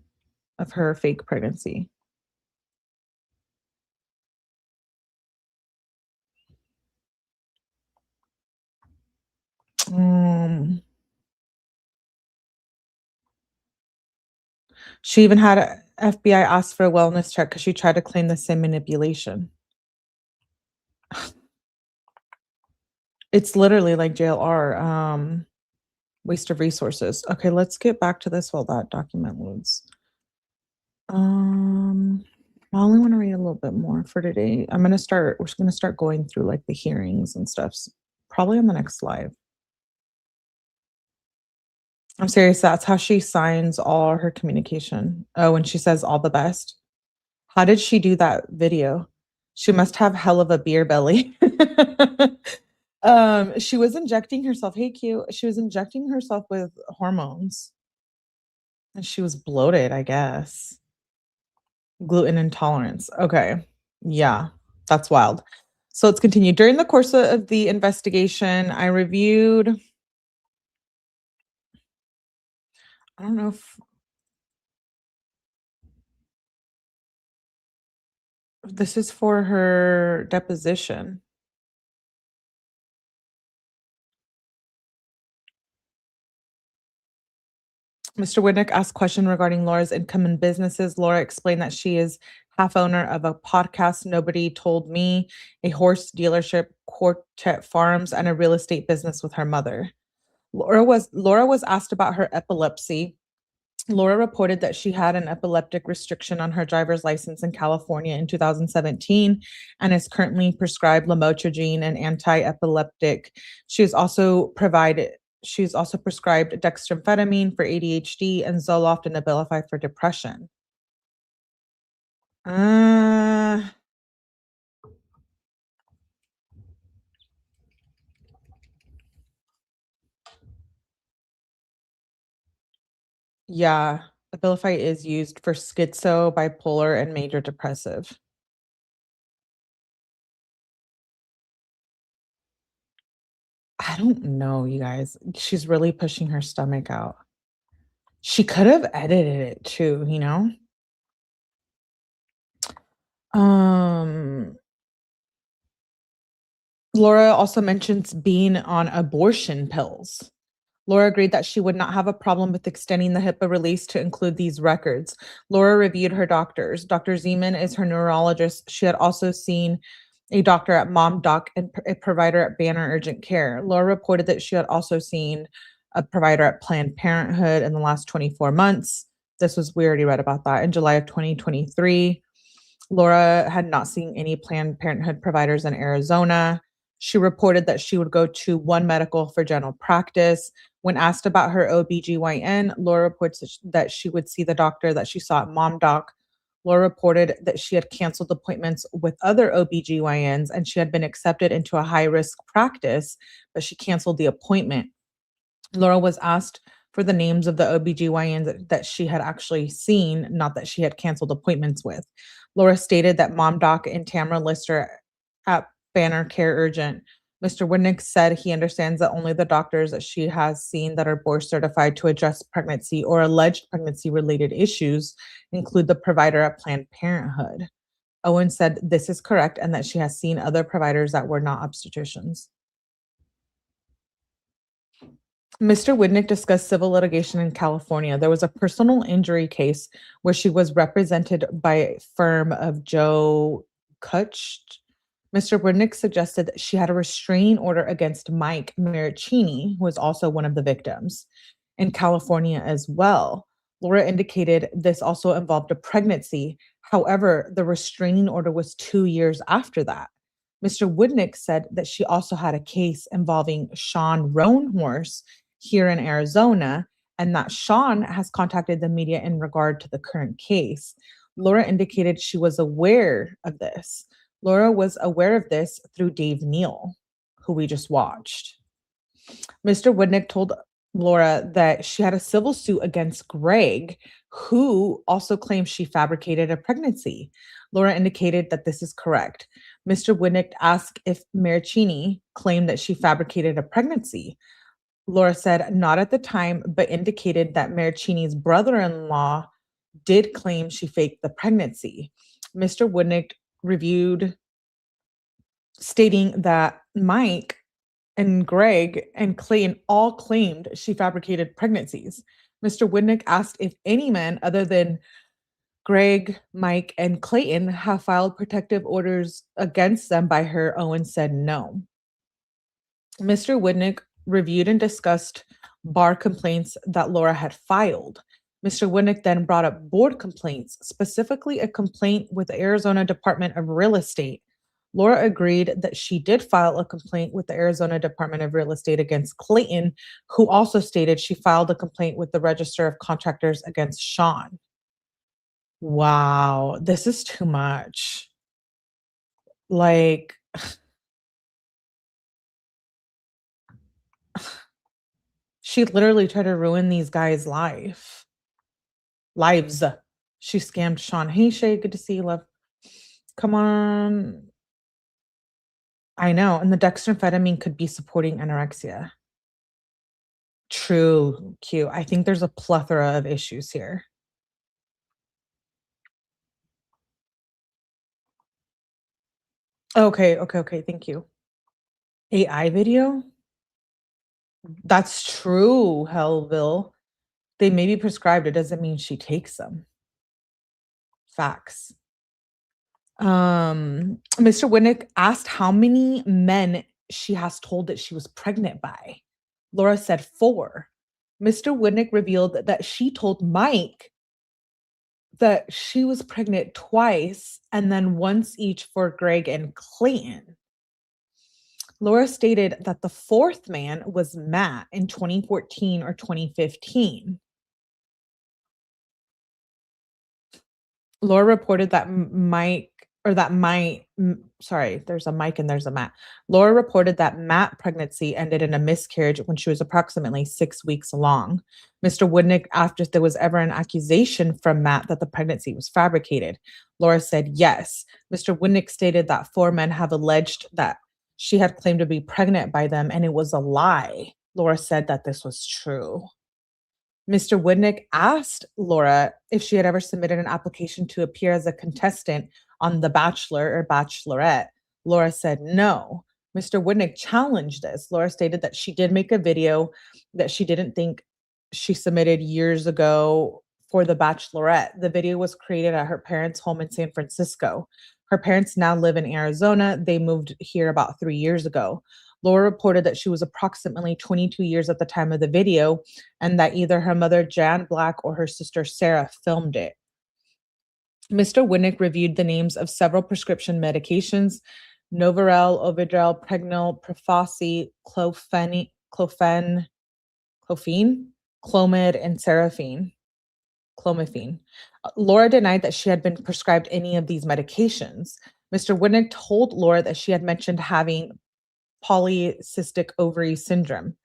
of her fake pregnancy. She even had FBI ask for a wellness check because she tried to claim the same manipulation. It's literally like JLR. Waste of resources. Okay, let's get back to this while that document loads. I only want to read a little bit more for today. We're going to start going through like the hearings and stuff, probably on the next live. I'm serious. That's how she signs all her communication. Oh, and she says all the best. How did she do that video? She must have hell of a beer belly. She was injecting herself. Hey, Q. She was injecting herself with hormones. And she was bloated, I guess. Gluten intolerance. Okay. Yeah, that's wild. So let's continue. During the course of the investigation, I reviewed. I don't know if this is for her deposition. Mr. Woodnick asked a question regarding Laura's income and businesses. Laura explained that she is half owner of a podcast, Nobody Told Me, a horse dealership, Quartet Farms, and a real estate business with her mother. Laura was asked about her epilepsy Laura reported that she had an epileptic restriction on her driver's license in California in 2017 and is currently prescribed lamotrigine and anti-epileptic. She's also prescribed dextroamphetamine for ADHD and Zoloft and Abilify for depression. Yeah, Abilify is used for schizo, bipolar, and major depressive. I don't know, you guys. She's really pushing her stomach out. She could have edited it too, you know? Laura also mentions being on abortion pills. Laura agreed that she would not have a problem with extending the HIPAA release to include these records. Laura reviewed her doctors. Dr. Zeman is her neurologist. She had also seen a doctor at Mom Doc and a provider at Banner Urgent Care. Laura reported that she had also seen a provider at Planned Parenthood in the last 24 months. We already read about that. In July of 2023, Laura had not seen any Planned Parenthood providers in Arizona. She reported that she would go to One Medical for general practice. When asked about her OBGYN, Laura reports that she would see the doctor that she saw at Mom Doc. Laura reported that she had canceled appointments with other OBGYNs and she had been accepted into a high-risk practice, but she canceled the appointment. Laura was asked for the names of the OBGYNs that she had actually seen, not that she had canceled appointments with. Laura stated that Mom Doc and Tamara Lister at Banner Care Urgent. Mr. Widnick said he understands that only the doctors that she has seen that are board certified to address pregnancy or alleged pregnancy-related issues include the provider at Planned Parenthood. Owens said this is correct and that she has seen other providers that were not obstetricians. Mr. Widnick discussed civil litigation in California. There was a personal injury case where she was represented by a firm of Joe Kutch. Mr. Widnick suggested that she had a restraining order against Mike Maricini, who was also one of the victims, in California as well. Laura indicated this also involved a pregnancy. However, the restraining order was 2 years after that. Mr. Widnick said that she also had a case involving Sean Roanhorse here in Arizona, and that Sean has contacted the media in regard to the current case. Laura indicated she was aware of this. Laura was aware of this through Dave Neal, who we just watched. Mr. Widnick told Laura that she had a civil suit against Greg, who also claims she fabricated a pregnancy. Laura indicated that this is correct. Mr. Widnick asked if Maricini claimed that she fabricated a pregnancy. Laura said not at the time, but indicated that Maricini's brother-in-law did claim she faked the pregnancy. Mr. Widnick reviewed, stating that Mike and Greg and Clayton all claimed she fabricated pregnancies. Mr. Widnick asked if any men other than Greg, Mike, and Clayton have filed protective orders against them by her. Owens said no. Mr. Widnick reviewed and discussed bar complaints that Laura had filed. Mr. Widnick then brought up board complaints, specifically a complaint with the Arizona Department of Real Estate. Laura agreed that she did file a complaint with the Arizona Department of Real Estate against Clayton, who also stated she filed a complaint with the Register of Contractors against Sean. Wow, this is too much. Like, she literally tried to ruin these guys' lives. She scammed Sean. Hey, Shay, good to see you, love. Come on. I know. And the dextroamphetamine could be supporting anorexia. True, Q. I think there's a plethora of issues here. Okay. Thank you. AI video? That's true, Hellville. They may be prescribed. It doesn't mean she takes them. Facts. Mr. Widnick asked how many men she has told that she was pregnant by. Laura said 4. Mr. Woodnick revealed that she told Mike that she was pregnant twice and then once each for Greg and Clayton. Laura stated that the fourth man was Matt in 2014 or 2015. Laura reported that there's a Mike and there's a Matt. Laura reported that Matt pregnancy ended in a miscarriage when she was approximately 6 weeks along. Mr. Woodnick asked if there was ever an accusation from Matt that the pregnancy was fabricated. Laura said yes. Mr. Woodnick stated that 4 men have alleged that she had claimed to be pregnant by them and it was a lie. Laura said that this was true. Mr. Woodnick asked Laura if she had ever submitted an application to appear as a contestant on The Bachelor or Bachelorette. Laura said no. Mr. Woodnick challenged this. Laura stated that she did make a video that she didn't think she submitted years ago for The Bachelorette. The video was created at her parents' home in San Francisco. Her parents now live in Arizona. They moved here about 3 years ago. Laura reported that she was approximately 22 years at the time of the video and that either her mother, Jan Black, or her sister, Sarah, filmed it. Mr. Woodnick reviewed the names of several prescription medications, Novarel, Ovidrel, Pregnil, Prefaci, Clomid, and Clomiphene. Laura denied that she had been prescribed any of these medications. Mr. Woodnick told Laura that she had mentioned having polycystic ovary syndrome.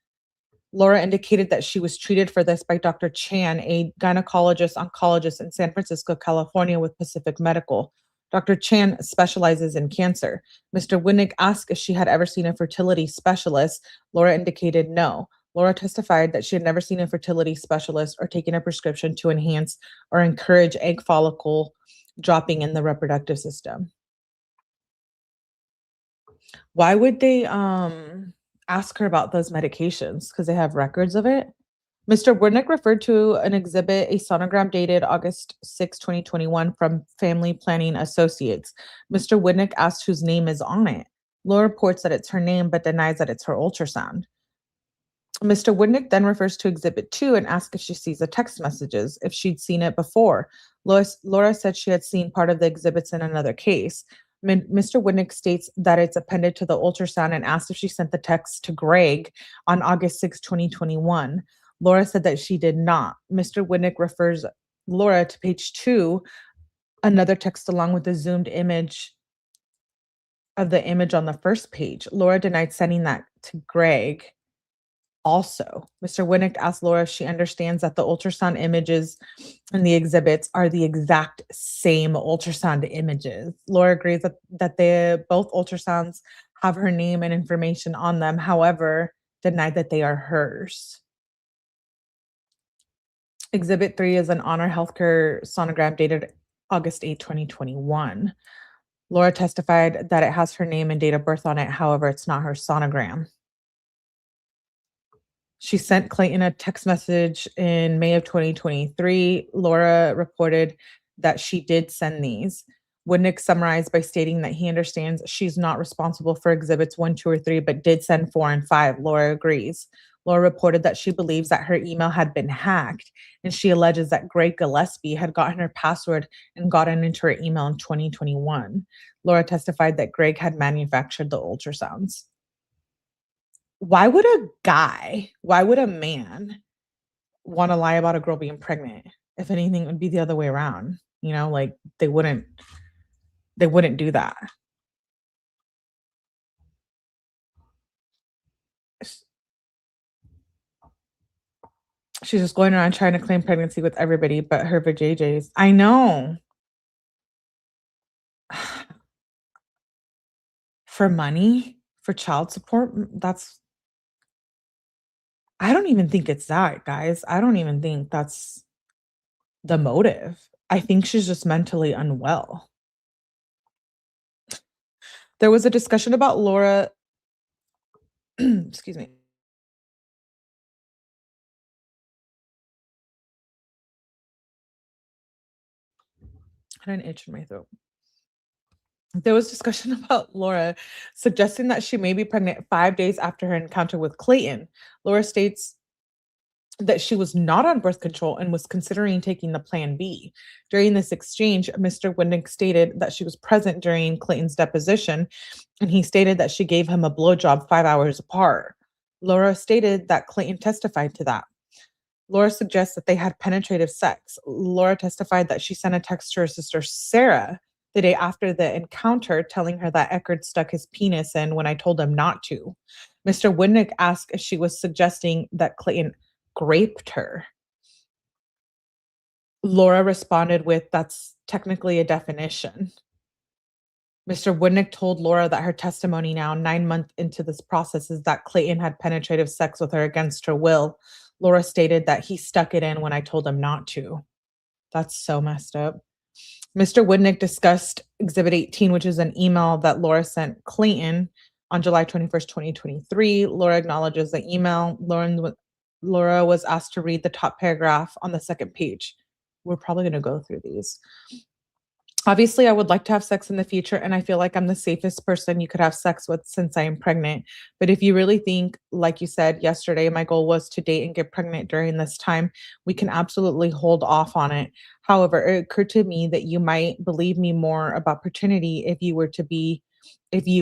Laura indicated that she was treated for this by Dr. Chan, a gynecologist-oncologist in San Francisco, California with Pacific Medical. Dr. Chan specializes in cancer. Mr. Woodnick asked if she had ever seen a fertility specialist. Laura indicated no. Laura testified that she had never seen a fertility specialist or taken a prescription to enhance or encourage egg follicle dropping in the reproductive system. Why would they ask her about those medications? Because they have records of it? Mr. Woodnick referred to an exhibit, a sonogram dated August 6, 2021 from Family Planning Associates. Mr. Woodnick asked whose name is on it. Laura reports that it's her name, but denies that it's her ultrasound. Mr. Woodnick then refers to Exhibit 2 and asks if she sees the text messages, if she'd seen it before. Laura said she had seen part of the exhibits in another case. Mr. Woodnick states that it's appended to the ultrasound and asked if she sent the text to Greg on August 6, 2021. Laura said that she did not. Mr. Woodnick refers Laura to page 2, another text along with the zoomed image of the image on the first page. Laura denied sending that to Greg. Also, Mr. Woodnick asked Laura if she understands that the ultrasound images in the exhibits are the exact same ultrasound images. Laura agrees that both ultrasounds have her name and information on them, however, denied that they are hers. Exhibit 3 is an Honor Healthcare sonogram dated August 8, 2021. Laura testified that it has her name and date of birth on it, however, it's not her sonogram. She sent Clayton a text message in May of 2023. Laura reported that she did send these. Woodnick summarized by stating that he understands she's not responsible for exhibits 1, 2, or 3, but did send 4 and 5. Laura agrees. Laura reported that she believes that her email had been hacked, and she alleges that Greg Gillespie had gotten her password and gotten into her email in 2021. Laura testified that Greg had manufactured the ultrasounds. Why would a man want to lie about a girl being pregnant? If anything, it would be the other way around. You know, like they wouldn't do that. She's just going around trying to claim pregnancy with everybody but her vajayjays. I know. For money, for child support, I don't even think it's that, guys. I don't even think that's the motive. I think she's just mentally unwell. There was a discussion about Laura, excuse me. I had an itch in my throat. There was discussion about Laura suggesting that she may be pregnant 5 days after her encounter with Clayton. Laura states that she was not on birth control and was considering taking the Plan B. During this exchange, Mr. Winnick stated that she was present during Clayton's deposition, and he stated that she gave him a blowjob 5 hours apart. Laura stated that Clayton testified to that. Laura suggests that they had penetrative sex. Laura testified that she sent a text to her sister Sarah the day after the encounter, telling her that Echard stuck his penis in when I told him not to. Mr. Winnick asked if she was suggesting that Clayton graped her. Laura responded with, "That's technically a definition." Mr. Winnick told Laura that her testimony now, 9 months into this process, is that Clayton had penetrative sex with her against her will. Laura stated that he stuck it in when I told him not to. That's so messed up. Mr. Winnick discussed Exhibit 18, which is an email that Laura sent Clayton on July 21st, 2023. Laura acknowledges the email. Laura was asked to read the top paragraph on the second page. We're probably going to go through these. Obviously, I would like to have sex in the future, and I feel like I'm the safest person you could have sex with since I am pregnant. But if you really think, like you said yesterday, my goal was to date and get pregnant during this time, we can absolutely hold off on it. However, it occurred to me that you might believe me more about paternity if you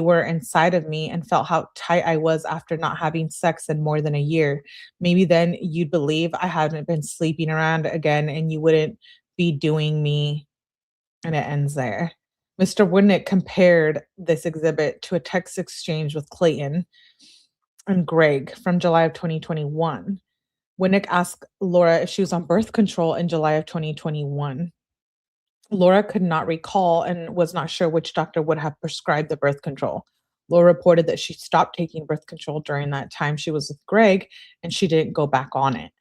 were inside of me and felt how tight I was after not having sex in more than a year. Maybe then you'd believe I hadn't been sleeping around again and you wouldn't be doing me. And it ends there. Mr. Winnick compared this exhibit to a text exchange with Clayton and Greg from July of 2021. Winnick asked Laura if she was on birth control in July of 2021. Laura could not recall and was not sure which doctor would have prescribed the birth control. Laura reported that she stopped taking birth control during that time she was with Greg, and she didn't go back on it.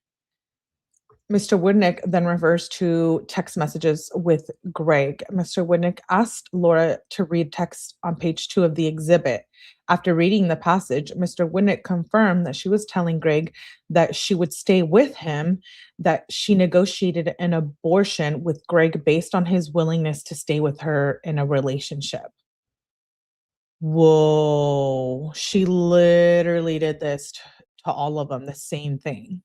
Mr. Winnick then refers to text messages with Greg. Mr. Winnick asked Laura to read text on page 2 of the exhibit. After reading the passage, Mr. Winnick confirmed that she was telling Greg that she would stay with him, that she negotiated an abortion with Greg based on his willingness to stay with her in a relationship. Whoa, she literally did this to all of them, the same thing.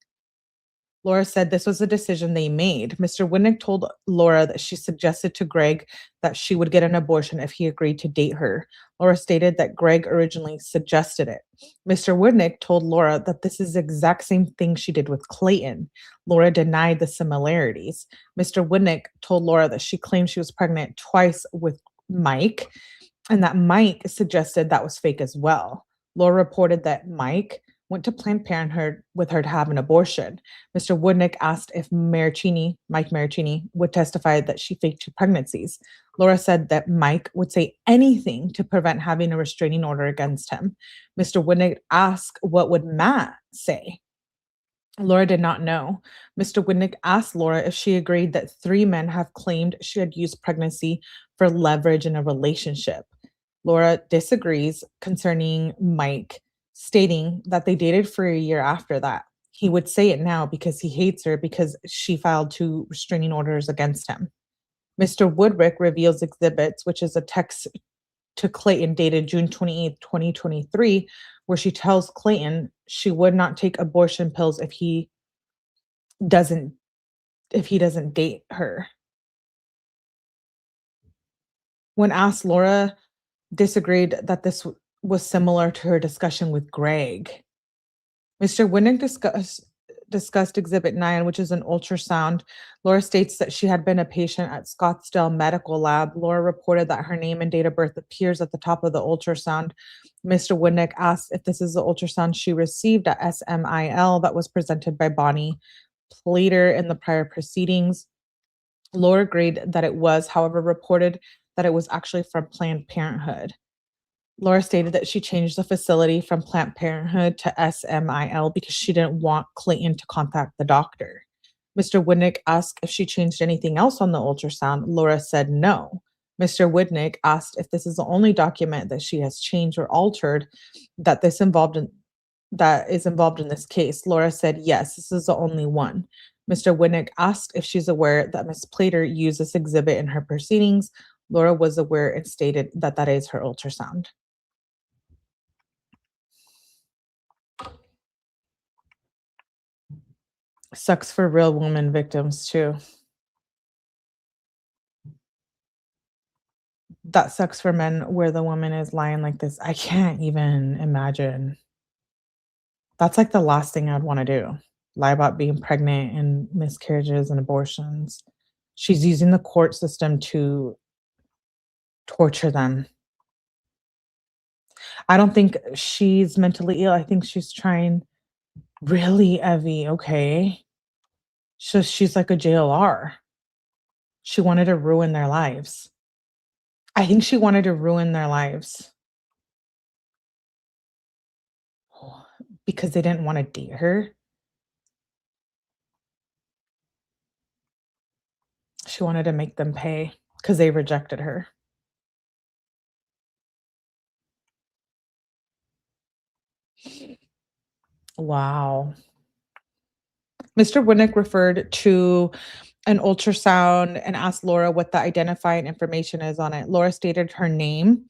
Laura said this was a decision they made. Mr. Winnick told Laura that she suggested to Greg that she would get an abortion if he agreed to date her. Laura stated that Greg originally suggested it. Mr. Winnick told Laura that this is the exact same thing she did with Clayton. Laura denied the similarities. Mr. Winnick told Laura that she claimed she was pregnant twice with Mike, and that Mike suggested that was fake as well. Laura reported that Mike went to Planned Parenthood with her to have an abortion. Mr. Winnick asked if Mike Maricini, would testify that she faked 2 pregnancies. Laura said that Mike would say anything to prevent having a restraining order against him. Mr. Winnick asked what would Matt say. Laura did not know. Mr. Winnick asked Laura if she agreed that 3 men have claimed she had used pregnancy for leverage in a relationship. Laura disagrees concerning Mike, stating that they dated for a year after that. He would say it now because he hates her because she filed 2 restraining orders against him. Mr. Woodrick reveals exhibits, which is a text to Clayton dated June 28, 2023, where she tells Clayton she would not take abortion pills if he doesn't date her. When asked, Laura disagreed that this was similar to her discussion with Greg. Mr. Winnick discussed Exhibit 9, which is an ultrasound. Laura states that she had been a patient at Scottsdale Medical Lab. Laura reported that her name and date of birth appears at the top of the ultrasound. Mr. Winnick asked if this is the ultrasound she received at SMIL that was presented by Bonnie Plater in the prior proceedings. Laura agreed that it was, however, reported that it was actually from Planned Parenthood. Laura stated that she changed the facility from Planned Parenthood to SMIL because she didn't want Clayton to contact the doctor. Mr. Winnick asked if she changed anything else on the ultrasound. Laura said no. Mr. Winnick asked if this is the only document that she has changed or altered that is involved in this case. Laura said yes, this is the only one. Mr. Winnick asked if she's aware that Ms. Plater used this exhibit in her proceedings. Laura was aware and stated that that is her ultrasound. Sucks for real woman victims too. That sucks for men where the woman is lying like this. I can't even imagine. That's like the last thing I'd want to do. Lie about being pregnant and miscarriages and abortions. She's using the court system to torture them. I don't think she's mentally ill. I think she's trying really, Evie, okay? So she's like a JLR. She wanted to ruin their lives. I think she wanted to ruin their lives because they didn't want to date her. She wanted to make them pay because they rejected her. Wow. Mr. Winnick referred to an ultrasound and asked Laura what the identifying information is on it. Laura stated her name.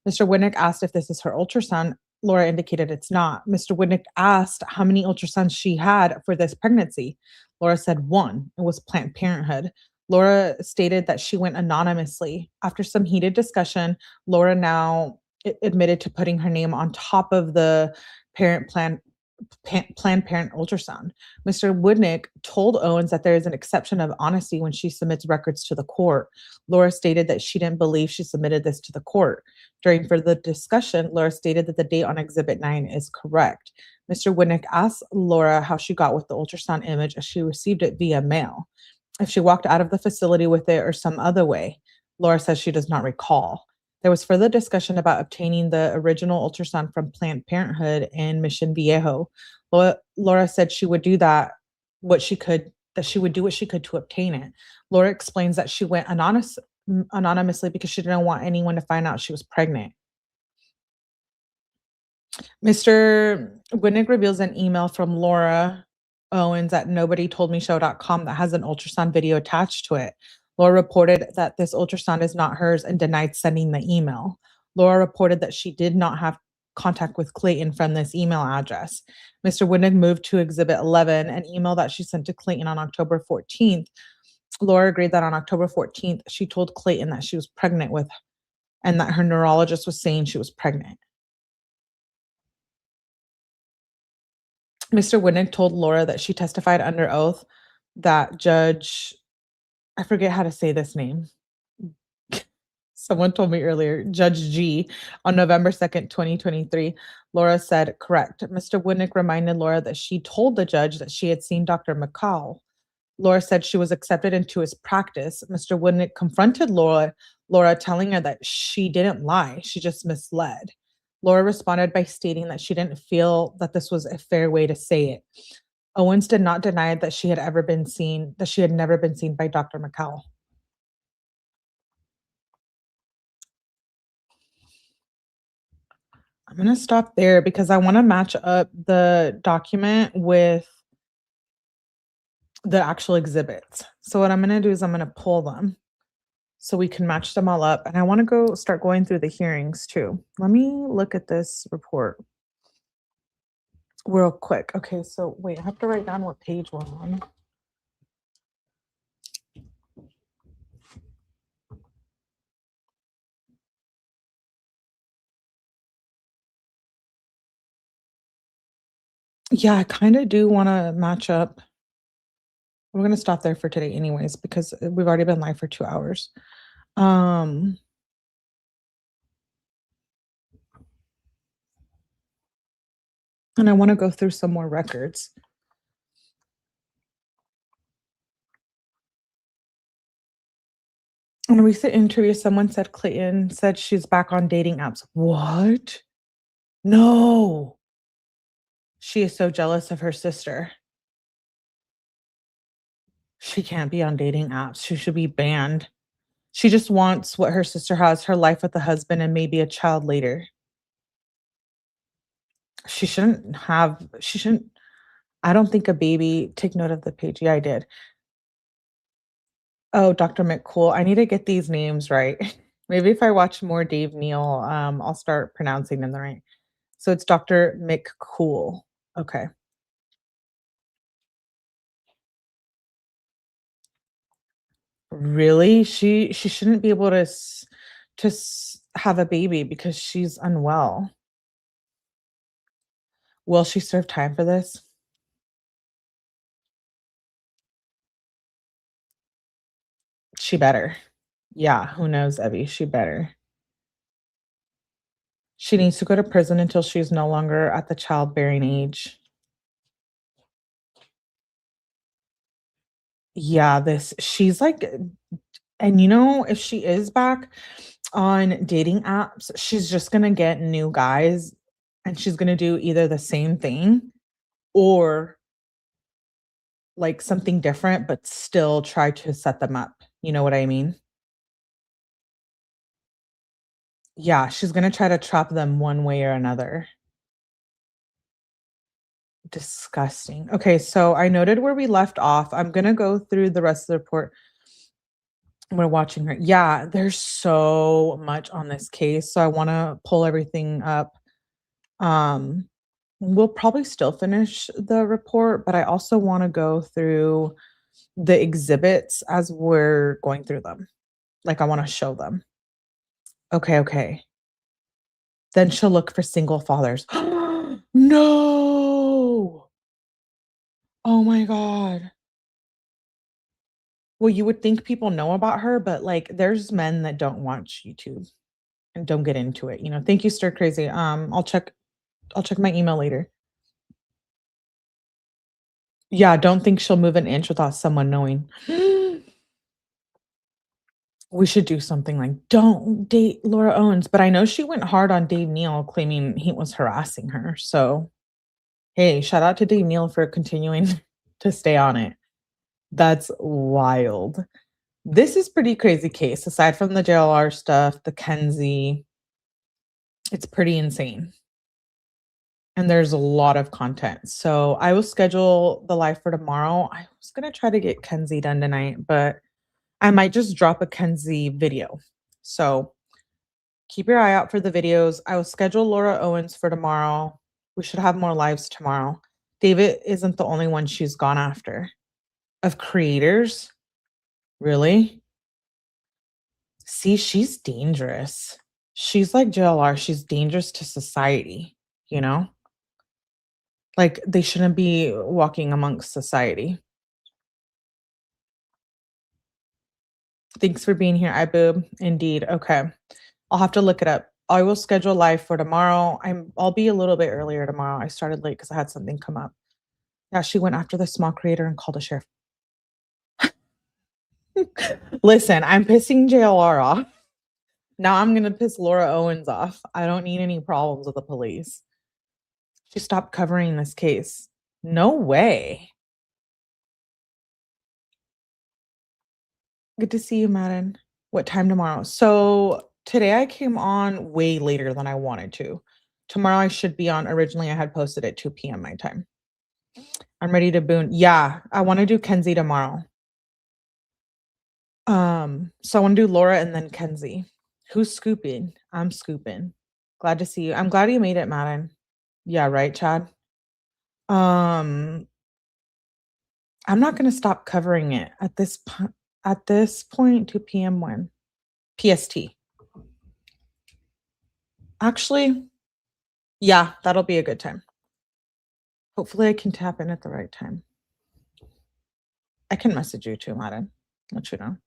Mr. Winnick asked if this is her ultrasound. Laura indicated it's not. Mr. Winnick asked how many ultrasounds she had for this pregnancy. Laura said one. It was Planned Parenthood. Laura stated that she went anonymously. After some heated discussion, Laura now admitted to putting her name on top of the Planned Parent ultrasound. Mr. Woodnick told Owens that there is an exception of honesty when she submits records to the court. Laura stated that she didn't believe she submitted this to the court. During further discussion, Laura stated that the date on Exhibit 9 is correct. Mr. Woodnick asked Laura how she got with the ultrasound image as she received it via mail, if she walked out of the facility with it or some other way. Laura says she does not recall. There was further discussion about obtaining the original ultrasound from Planned Parenthood in Mission Viejo. Laura said she would do that, she would do what she could to obtain it. Laura explains that she went anonymously because she didn't want anyone to find out she was pregnant. Mr. Winnick reveals an email from Laura Owens at nobodytoldmeshow.com that has an ultrasound video attached to it. Laura reported that this ultrasound is not hers and denied sending the email. Laura reported that she did not have contact with Clayton from this email address. Mr. Winnick moved to Exhibit 11, an email that she sent to Clayton on October 14th. Laura agreed that on October 14th, she told Clayton that she was pregnant with, and that her neurologist was saying she was pregnant. Mr. Winnick told Laura that she testified under oath that Judge, I forget how to say this name. Someone told me earlier, Judge G, on November 2nd, 2023. Laura said, correct. Mr. Winnick reminded Laura that she told the judge that she had seen Dr. McCall. Laura said she was accepted into his practice. Mr. Winnick confronted Laura, telling her that she didn't lie, she just misled. Laura responded by stating that she didn't feel that this was a fair way to say it. Owens did not deny that she had never been seen by Dr. McCall. I'm going to stop there because I want to match up the document with the actual exhibits. So what I'm going to do is I'm going to pull them so we can match them all up. And I want to start going through the hearings too. Let me look at this report real quick. Okay, so wait, I have to write down what page we're on. Yeah, I kind of do want to match up. We're going to stop there for today anyways, because we've already been live for 2 hours. And I want to go through some more records. In a recent interview, someone said Clayton said she's back on dating apps. What? No. She is so jealous of her sister. She can't be on dating apps. She should be banned. She just wants what her sister has, her life with a husband and maybe a child later. I don't think a baby, take note of the page. Yeah, I did. Oh, Dr. McCool. I need to get these names right. Maybe if I watch more Dave Neal, I'll start pronouncing them right. So it's Dr. McCool. Okay. Really? She shouldn't be able to have a baby because she's unwell. Will she serve time for this? She better. Yeah, who knows, Evie? She better. She needs to go to prison until she's no longer at the childbearing age. Yeah, she's like, and if she is back on dating apps, she's just gonna get new guys and she's gonna do either the same thing or like something different, but still try to set them up. You know what I mean? Yeah, she's gonna try to trap them one way or another. Disgusting. Okay, so I noted where we left off. I'm gonna go through the rest of the report. We're watching her. Yeah, there's so much on this case. So I want to pull everything up. Um, we'll probably still finish the report, but I also want to go through the exhibits as we're going through them. Like I want to show them. Okay. Then she'll look for single fathers. No. Oh my God. Well, you would think people know about her, but like there's men that don't watch YouTube and don't get into it. Thank you, Stir Crazy. I'll check my email later. Yeah, don't think she'll move an inch without someone knowing. We should do something like don't date Laura Owens, but I know she went hard on Dave Neal, claiming he was harassing her. So, hey, shout out to Dave Neal for continuing to stay on it. That's wild. This is pretty crazy case. Aside from the JLR stuff, the 𝗠𝗲𝗹𝗆𝗆, it's pretty insane. And there's a lot of content. So I will schedule the live for tomorrow. I was going to try to get 𝗠𝗲𝗃 done tonight, but I might just drop a 𝗠𝗲𝗃 video. So keep your eye out for the videos. I will schedule Laura Owens for tomorrow. We should have more lives tomorrow. David isn't the only one she's gone after. Of creators? Really? See, she's dangerous. She's like JLR. She's dangerous to society, Like they shouldn't be walking amongst society. Thanks for being here, iBoob. Indeed. Okay. I'll have to look it up. I will schedule live for tomorrow. I'll be a little bit earlier tomorrow. I started late because I had something come up. Yeah, she went after the small creator and called a sheriff. Listen, I'm pissing JLR off. Now I'm gonna piss Laura Owens off. I don't need any problems with the police. She stopped covering this case. No way. Good to see you, Madden. What time tomorrow? So today I came on way later than I wanted to. Tomorrow I should be on. Originally I had posted at 2 p.m. my time. I'm ready to boon. Yeah, I want to do 𝗠𝗲𝗃 tomorrow. So I want to do Laura and then 𝗠𝗲𝗃. Who's scooping? I'm scooping. Glad to see you. I'm glad you made it, Madden. Yeah, right, Chad. I'm not gonna stop covering it at this point. 2 p.m. when? PST. Actually, yeah, that'll be a good time. Hopefully I can tap in at the right time. I can message you too, Madden. Let you know.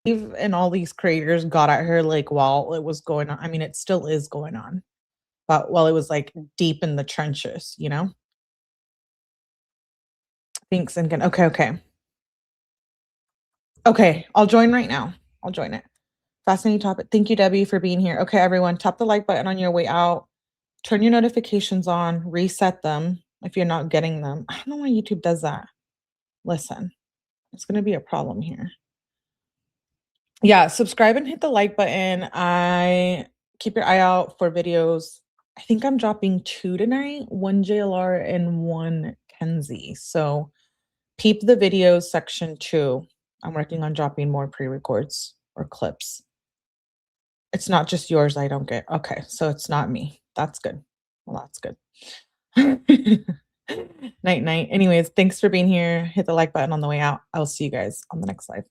And all these creators got at her like while it was going on. I mean, it still is going on, but while it was like deep in the trenches, Thanks, and okay. Okay, I'll join right now. I'll join it. Fascinating topic. Thank you, Debbie, for being here. Okay, everyone, tap the like button on your way out. Turn your notifications on. Reset them if you're not getting them. I don't know why YouTube does that. Listen, it's going to be a problem here. Yeah, subscribe and hit the like button. Keep your eye out for videos. I think I'm dropping 2 tonight, 1 JLR and 1 𝗠𝗃𝗃𝗃. So peep the videos section 2. I'm working on dropping more pre-records or clips. It's not just yours I don't get. Okay, so it's not me. That's good. Well, that's good. Night, night. Anyways, thanks for being here. Hit the like button on the way out. I will see you guys on the next live.